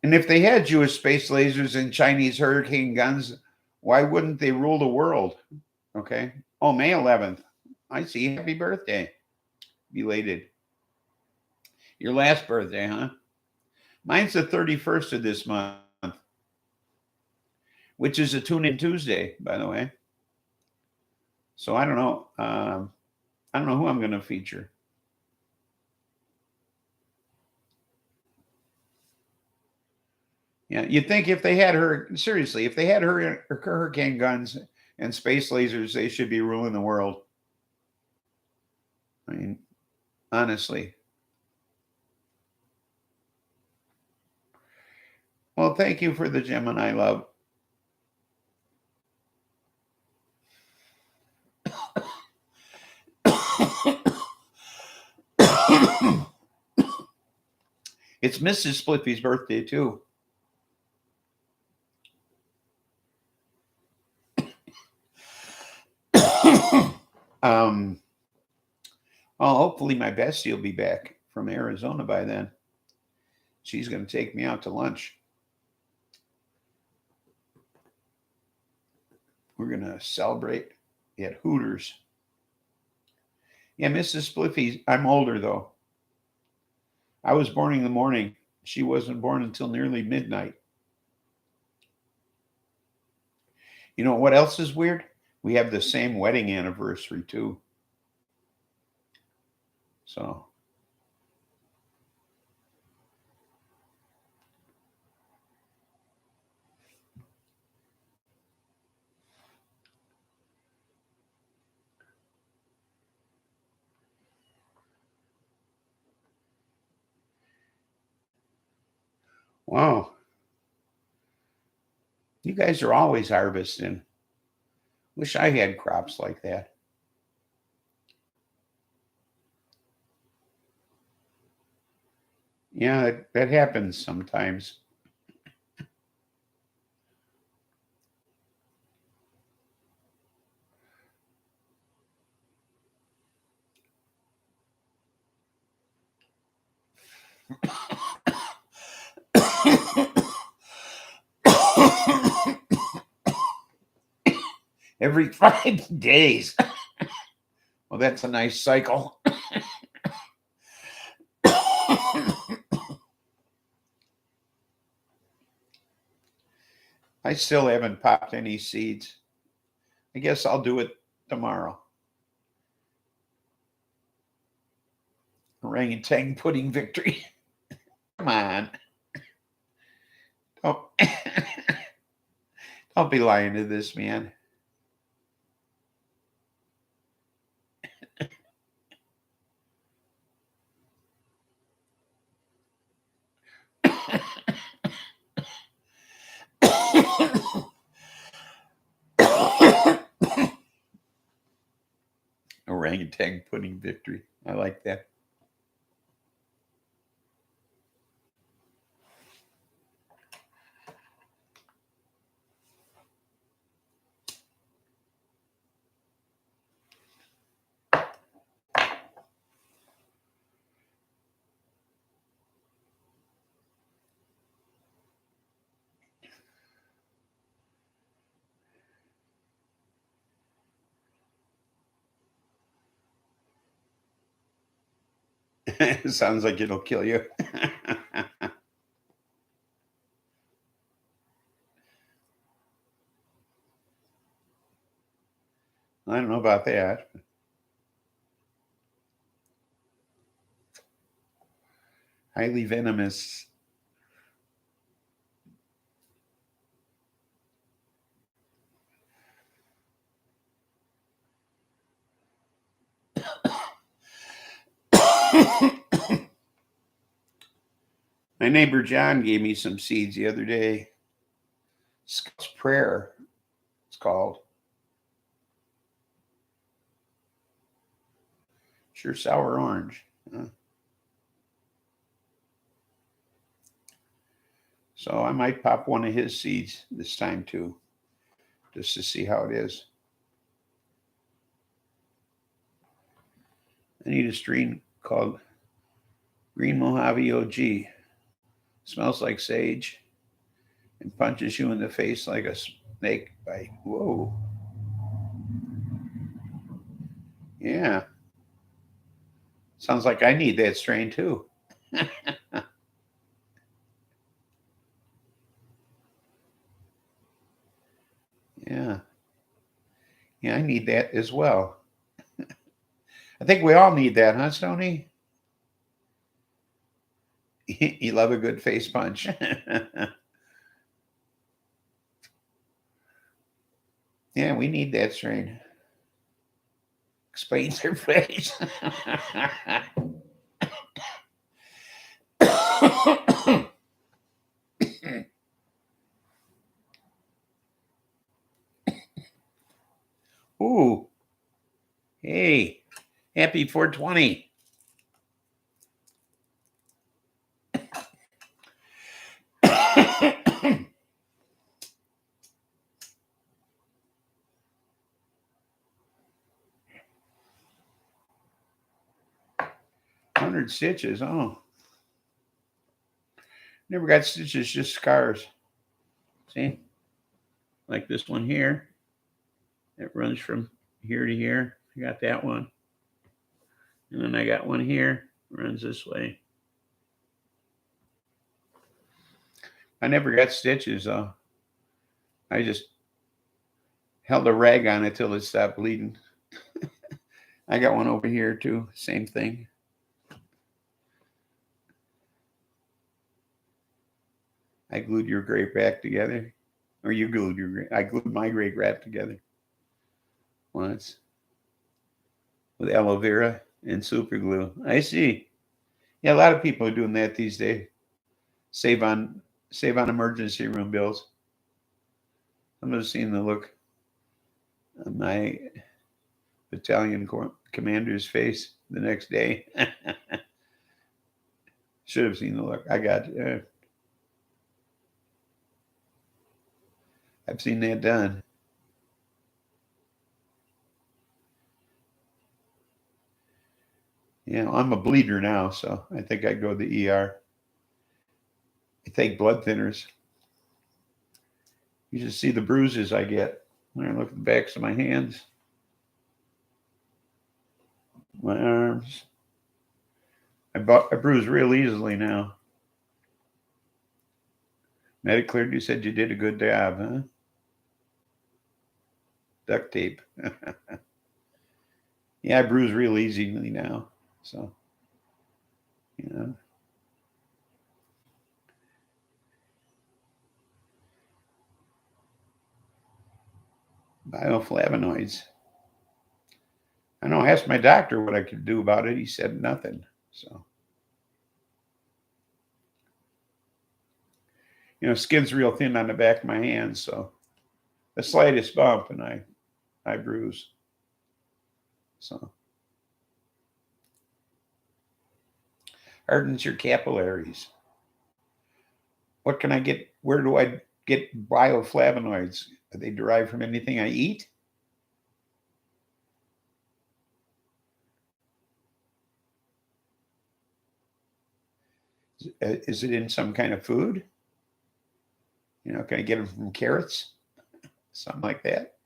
And if they had Jewish space lasers and Chinese hurricane guns, why wouldn't they rule the world? Okay. Oh, May 11th. I see. Happy birthday. Belated. Your last birthday, huh? Mine's the 31st of this month, which is a tune-in Tuesday, by the way. So I don't know. I don't know who I'm going to feature. Yeah, you'd think if they had hurricane guns and space lasers, they should be ruling the world. I mean, honestly. Well, thank you for the Gemini love. It's Mrs. Spliffy's birthday, too. Well, hopefully my bestie will be back from Arizona by then. She's going to take me out to lunch. We're going to celebrate at Hooters. Yeah, Mrs. Spliffy, I'm older, though. I was born in the morning. She wasn't born until nearly midnight. You know what else is weird? We have the same wedding anniversary, too. So, wow. You guys are always harvesting. Wish I had crops like that. Yeah, that happens sometimes. Every 5 days. Well, that's a nice cycle. I still haven't popped any seeds. I guess I'll do it tomorrow. Orangutan pudding victory. Come on. Don't, don't be lying to this man. Orangutan pudding victory. I like that. It sounds like it'll kill you. I don't know about that. Highly venomous. My neighbor John gave me some seeds the other day. Scout's Prayer, it's called. Sure sour orange. Huh? So I might pop one of his seeds this time too, just to see how it is. I need a strain called Green Mojave OG. Smells like sage and punches you in the face like a snake bite. Whoa. Yeah. Sounds like I need that strain too. Yeah. Yeah, I need that as well. I think we all need that, huh, Stoney? You love a good face punch. Yeah, we need that strain. Explains her face. Ooh. Hey. Happy 420. Stitches. Oh. Never got stitches, just scars. See? Like this one here. It runs from here to here. I got that one. And then I got one here. Runs this way. I never got stitches, though. I just held a rag on it till it stopped bleeding. I got one over here, too. Same thing. I glued your grape back together. Or you glued your grape. I glued my grape wrap together once with aloe vera and super glue. I see. Yeah, a lot of people are doing that these days. Save on emergency room bills. I'm just seeing the look on my battalion commander's face the next day. Should have seen the look. I got I've seen that done. You know, I'm a bleeder now, so I think I'd go to the ER. I take blood thinners. You should see the bruises I get when I look at the backs of my hands, my arms. I bruise real easily now. Mediclear, you said you did a good job, huh? Duct tape. Yeah, I bruise real easily now. So, you know. Bioflavonoids. I know, I asked my doctor what I could do about it. He said nothing. So, you know, skin's real thin on the back of my hands. So, the slightest bump and I bruise. So, hardens your capillaries. What can I get? Where do I get bioflavonoids? Are they derived from anything I eat? Is it in some kind of food? You know, can I get them from carrots? Something like that.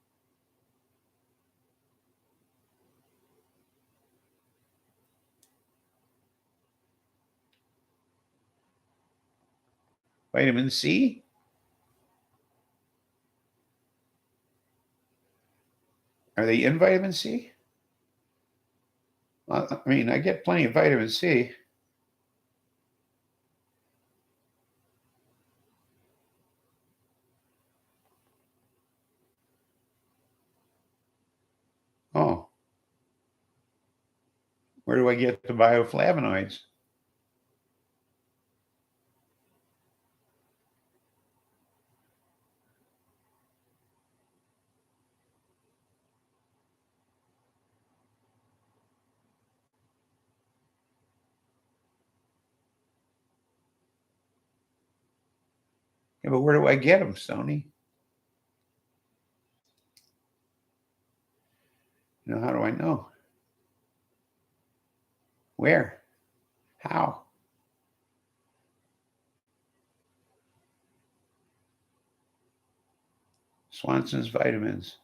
Vitamin C? Are they in vitamin C? I mean, I get plenty of vitamin C. Oh, where do I get the bioflavonoids? Yeah, but where do I get them, Stoney? You know, how do I know? Where? How? Swanson's Vitamins.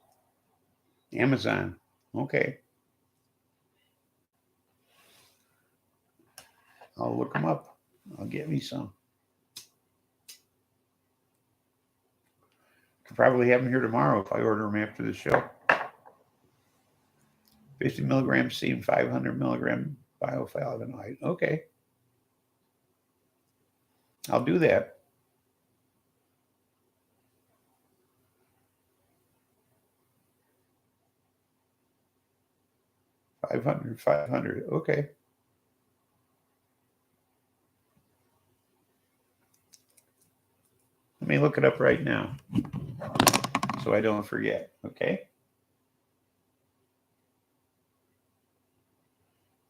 Amazon. Okay. I'll look them up. I'll get me some. Could probably have them here tomorrow if I order them after the show. 50 milligrams C and 500 milligram bioflavonoid. Okay. I'll do that. 500, 500. Okay. Let me look it up right now so I don't forget. Okay.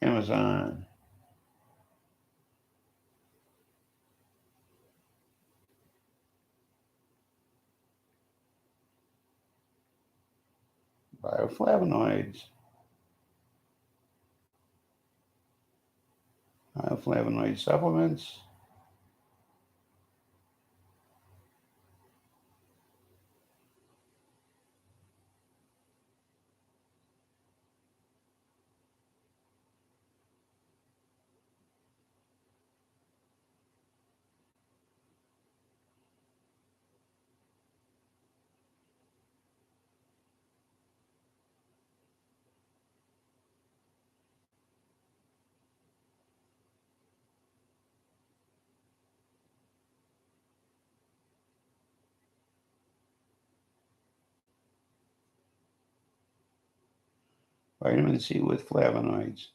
Amazon. Bioflavonoids. Bioflavonoid supplements. Vitamin C with flavonoids.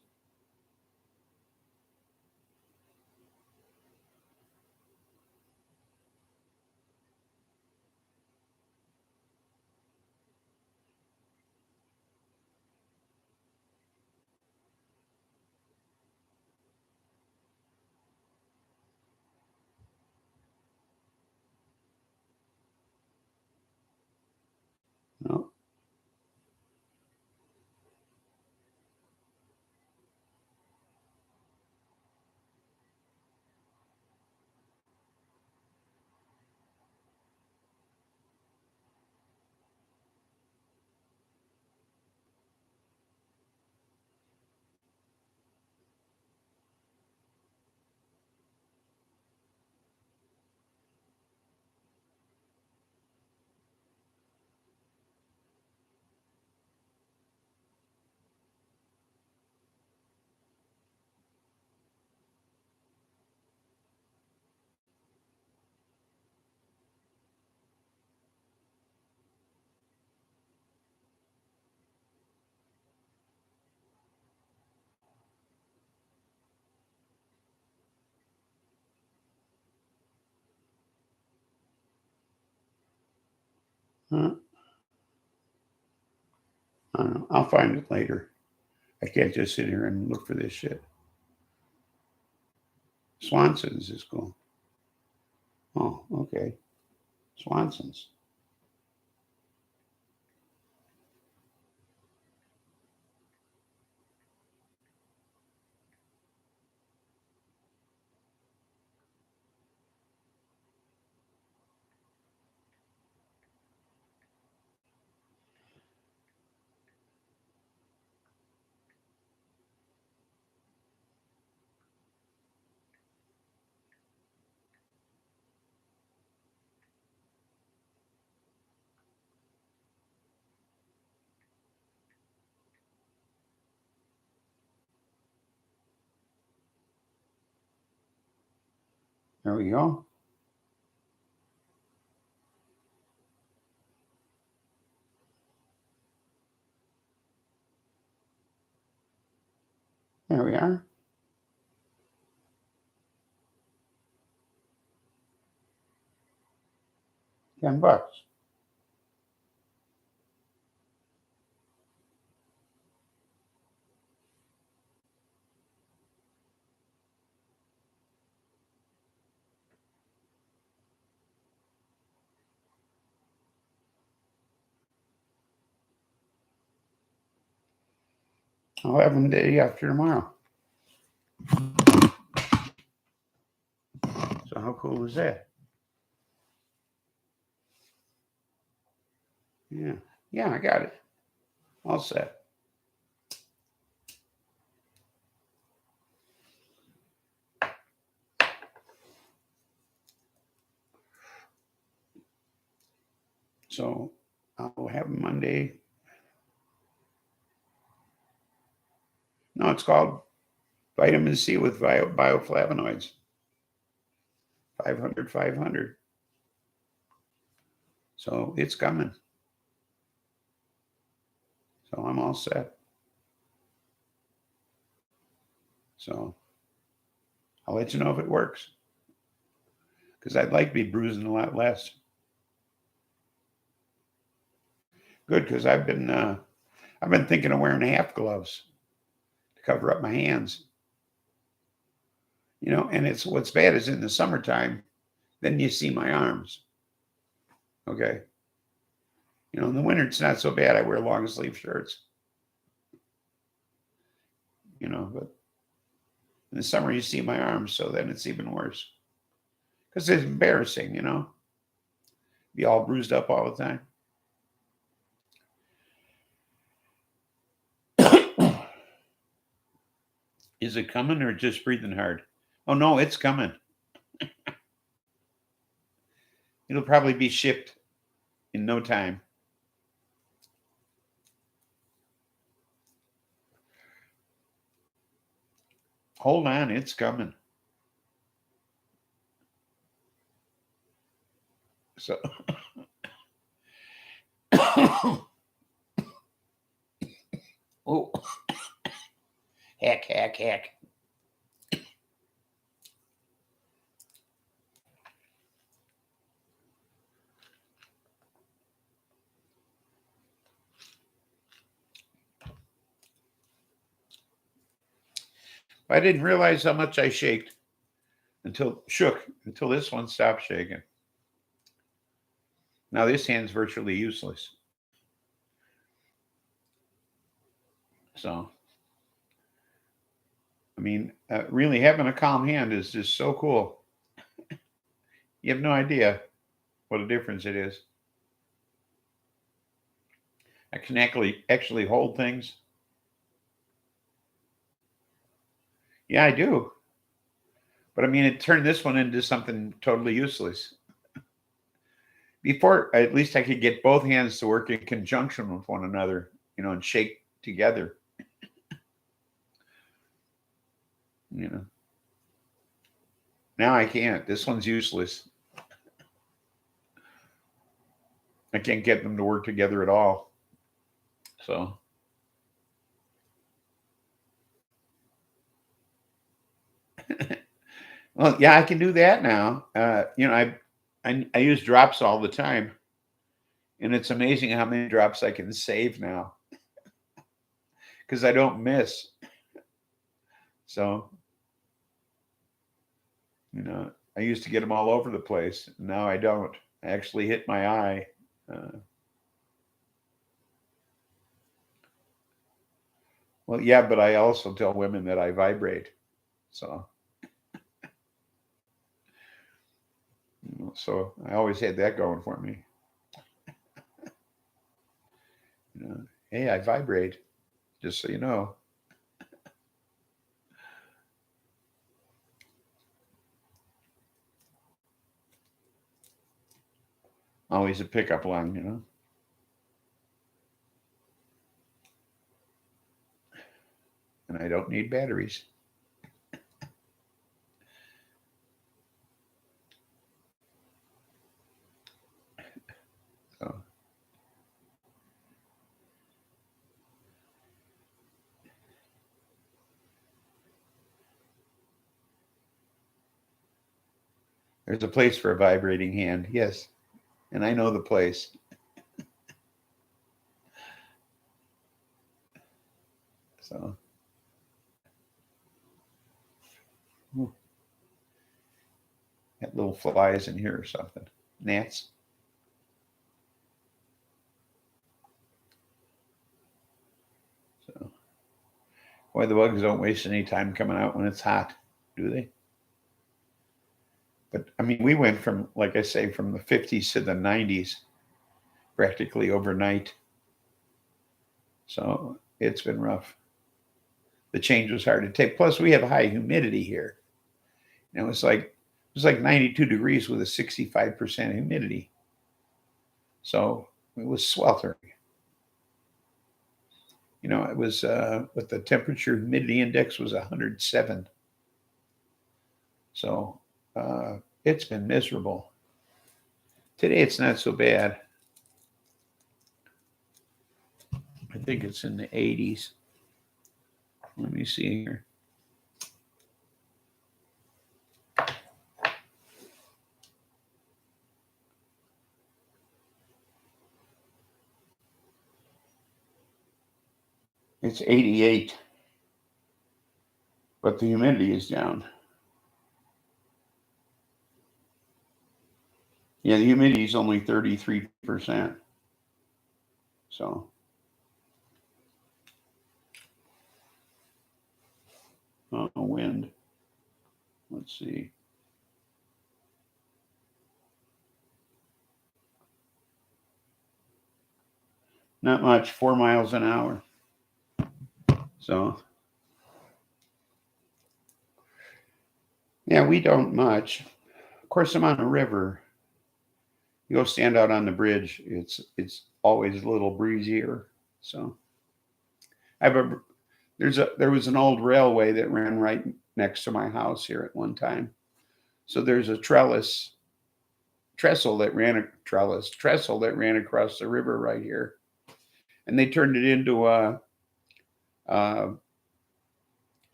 No. Huh? I don't know. I'll find it later. I can't just sit here and look for this shit. Swanson's is cool. Oh, okay. Swanson's. There we go. There we are. $10. I'll have them the day after tomorrow. So how cool is that? Yeah. Yeah, I got it. All set. So I'll have them Monday. No, it's called vitamin C with bioflavonoids. 500, 500. So it's coming. So I'm all set. So I'll let you know if it works. Because I'd like to be bruising a lot less. Good, because I've been thinking of wearing half gloves to cover up my hands. You know, and it's what's bad is in the summertime, then you see my arms. Okay. You know, in the winter it's not so bad. I wear long sleeve shirts. You know, but in the summer you see my arms, so then it's even worse. Because it's embarrassing, you know. Be all bruised up all the time. Is it coming or just breathing hard? Oh, no, it's coming. It'll probably be shipped in no time. Hold on, it's coming. So, oh, hack. I didn't realize how much I shook until this one stopped shaking. Now this hand's virtually useless. So, I mean, really having a calm hand is just so cool. You have no idea what a difference it is. I can actually hold things. Yeah, I do. But I mean, it turned this one into something totally useless. Before, at least I could get both hands to work in conjunction with one another, you know, and shake together. You know. Now I can't. This one's useless. I can't get them to work together at all. So. Well, yeah, I can do that now. You know, I use drops all the time, and it's amazing how many drops I can save now because I don't miss. So, you know, I used to get them all over the place. Now I don't. I actually hit my eye. Well, yeah, but I also tell women that I vibrate. So, you know, so I always had that going for me. You know, hey, I vibrate, just so you know. Always a pickup line, you know. And I don't need batteries. So. There's a place for a vibrating hand, yes. And I know the place. So. Got little flies in here or something. Gnats. So. Boy, the bugs don't waste any time coming out when it's hot, do they? But I mean, we went from, like I say, from the 50s to the 90s practically overnight. So it's been rough. The change was hard to take. Plus, we have high humidity here. You know, it was like 92 degrees with a 65% humidity. So it was sweltering. You know, it was with the temperature humidity index was 107. So it's been miserable. Today it's not so bad. I think it's in the 80s. Let me see here. It's 88, but the humidity is down. Yeah, the humidity is only 33%. So, wind. Let's see. Not much, 4 miles an hour. So, yeah, we don't much. Of course, I'm on a river. You go stand out on the bridge, it's always a little breezier. So, there was an old railway that ran right next to my house here at one time. So there's a trestle that ran across the river right here, and they turned it into a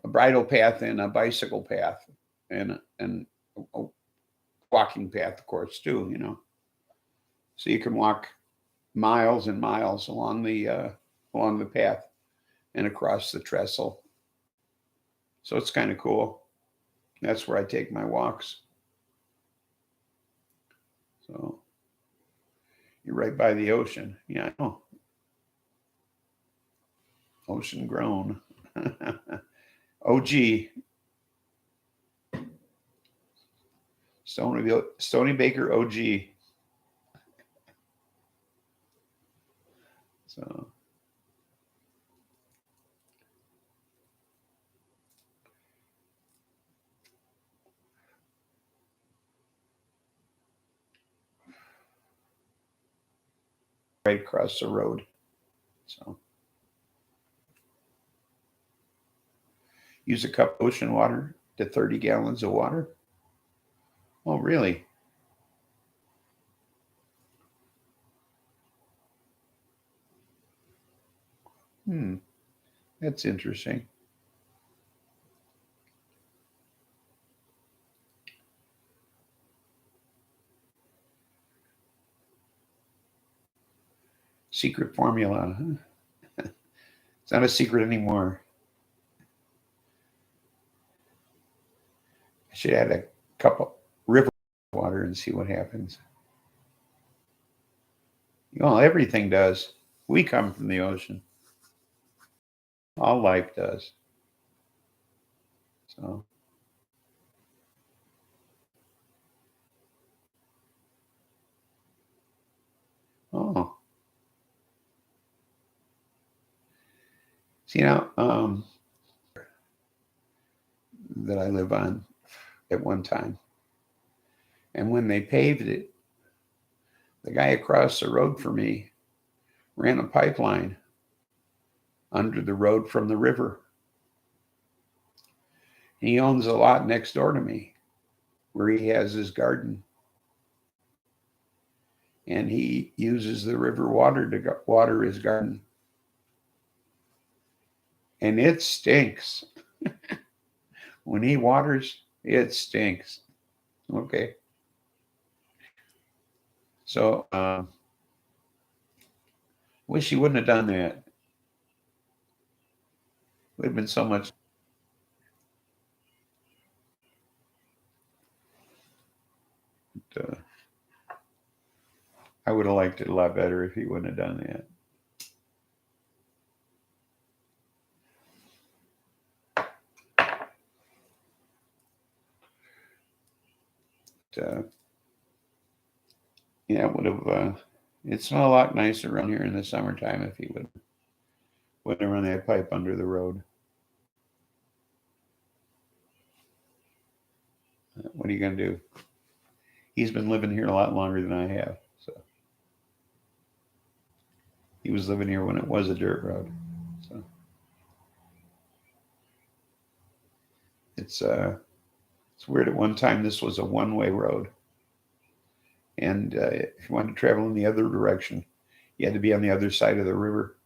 bridle path and a bicycle path and a walking path, of course, too. So you can walk miles and miles along the path and across the trestle. So it's kind of cool. That's where I take my walks. So you're right by the ocean. Yeah, I know. Ocean grown. OG. Stoney Baker OG. So right across the road. So use a cup of ocean water to 30 gallons of water. Oh, really? That's interesting. Secret formula, huh? It's not a secret anymore. I should add a cup of river water and see what happens. Everything does. We come from the ocean. All life does. So, see now, that I live on at one time. And when they paved it, the guy across the road from me ran a pipeline under the road from the river. He owns a lot next door to me where he has his garden. And he uses the river water to water his garden. And it stinks. When he waters, it stinks. Okay. So, wish he wouldn't have done that. It would have been so much. I would have liked it a lot better if he wouldn't have done that. Yeah, it would have. It'd smell a lot nicer around here in the summertime if he wouldn't have run that pipe under the road. What are you going to do? He's been living here a lot longer than I have. So he was living here when it was a dirt road. So it's weird. At one time, this was a one-way road. And if you wanted to travel in the other direction, you had to be on the other side of the river.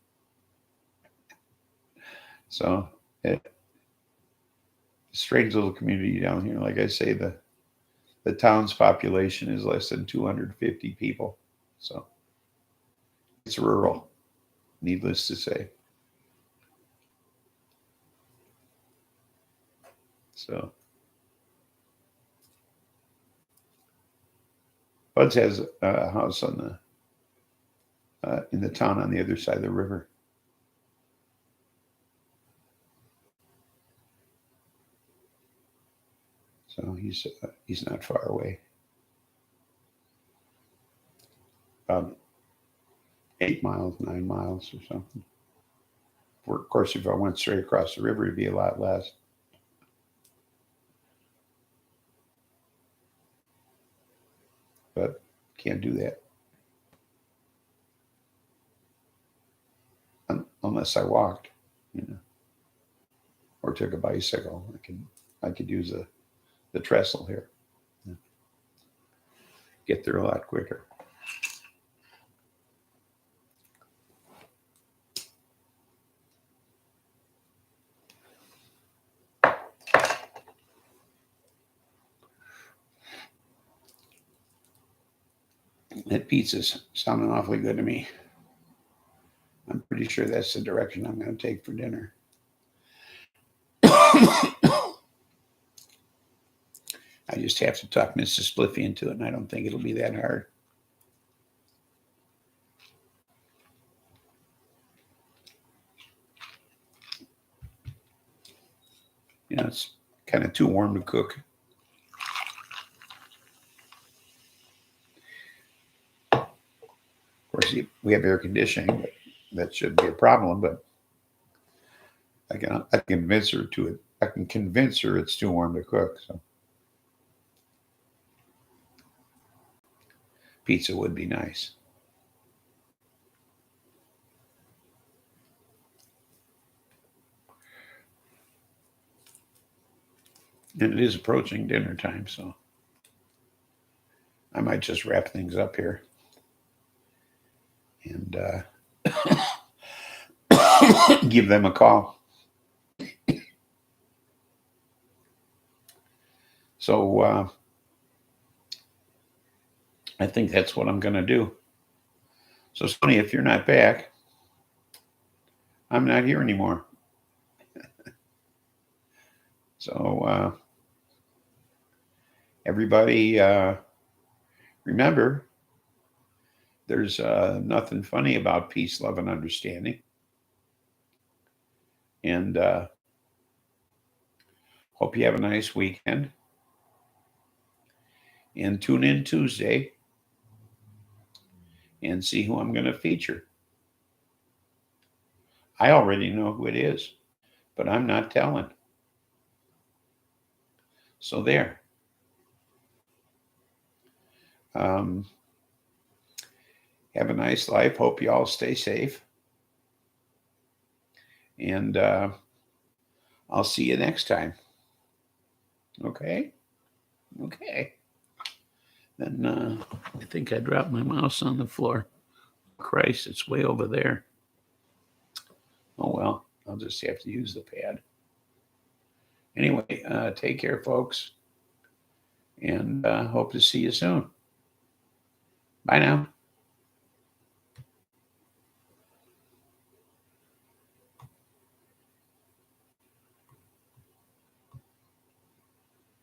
So strange little community down here. Like I say, the town's population is less than 250 people. So it's rural, needless to say. So Bud's has a house on the in the town on the other side of the river. So he's not far away. About 8 miles, 9 miles or something. Of course, if I went straight across the river, it'd be a lot less. But can't do that unless I walked, or took a bicycle. I could use the trestle here. Get there a lot quicker. That pizza's sounding awfully good to me. I'm pretty sure that's the direction I'm going to take for dinner. I just have to talk Mrs. Spliffy into it, and I don't think it'll be that hard. It's kind of too warm to cook. Of course, we have air conditioning, but that shouldn't be a problem. But I can convince her to it. I can convince her it's too warm to cook. So pizza would be nice. And it is approaching dinner time, so I might just wrap things up here and give them a call. So I think that's what I'm going to do. So, Stoney, if you're not back, I'm not here anymore. So, everybody, remember, there's nothing funny about peace, love, and understanding. And hope you have a nice weekend. And tune in Tuesday and see who I'm going to feature. I already know who it is, but I'm not telling. So there. Have a nice life. Hope you all stay safe. And I'll see you next time. Okay? Okay. Then I think I dropped my mouse on the floor. Christ, it's way over there. Oh, well, I'll just have to use the pad. Anyway, take care, folks. And hope to see you soon. Bye now.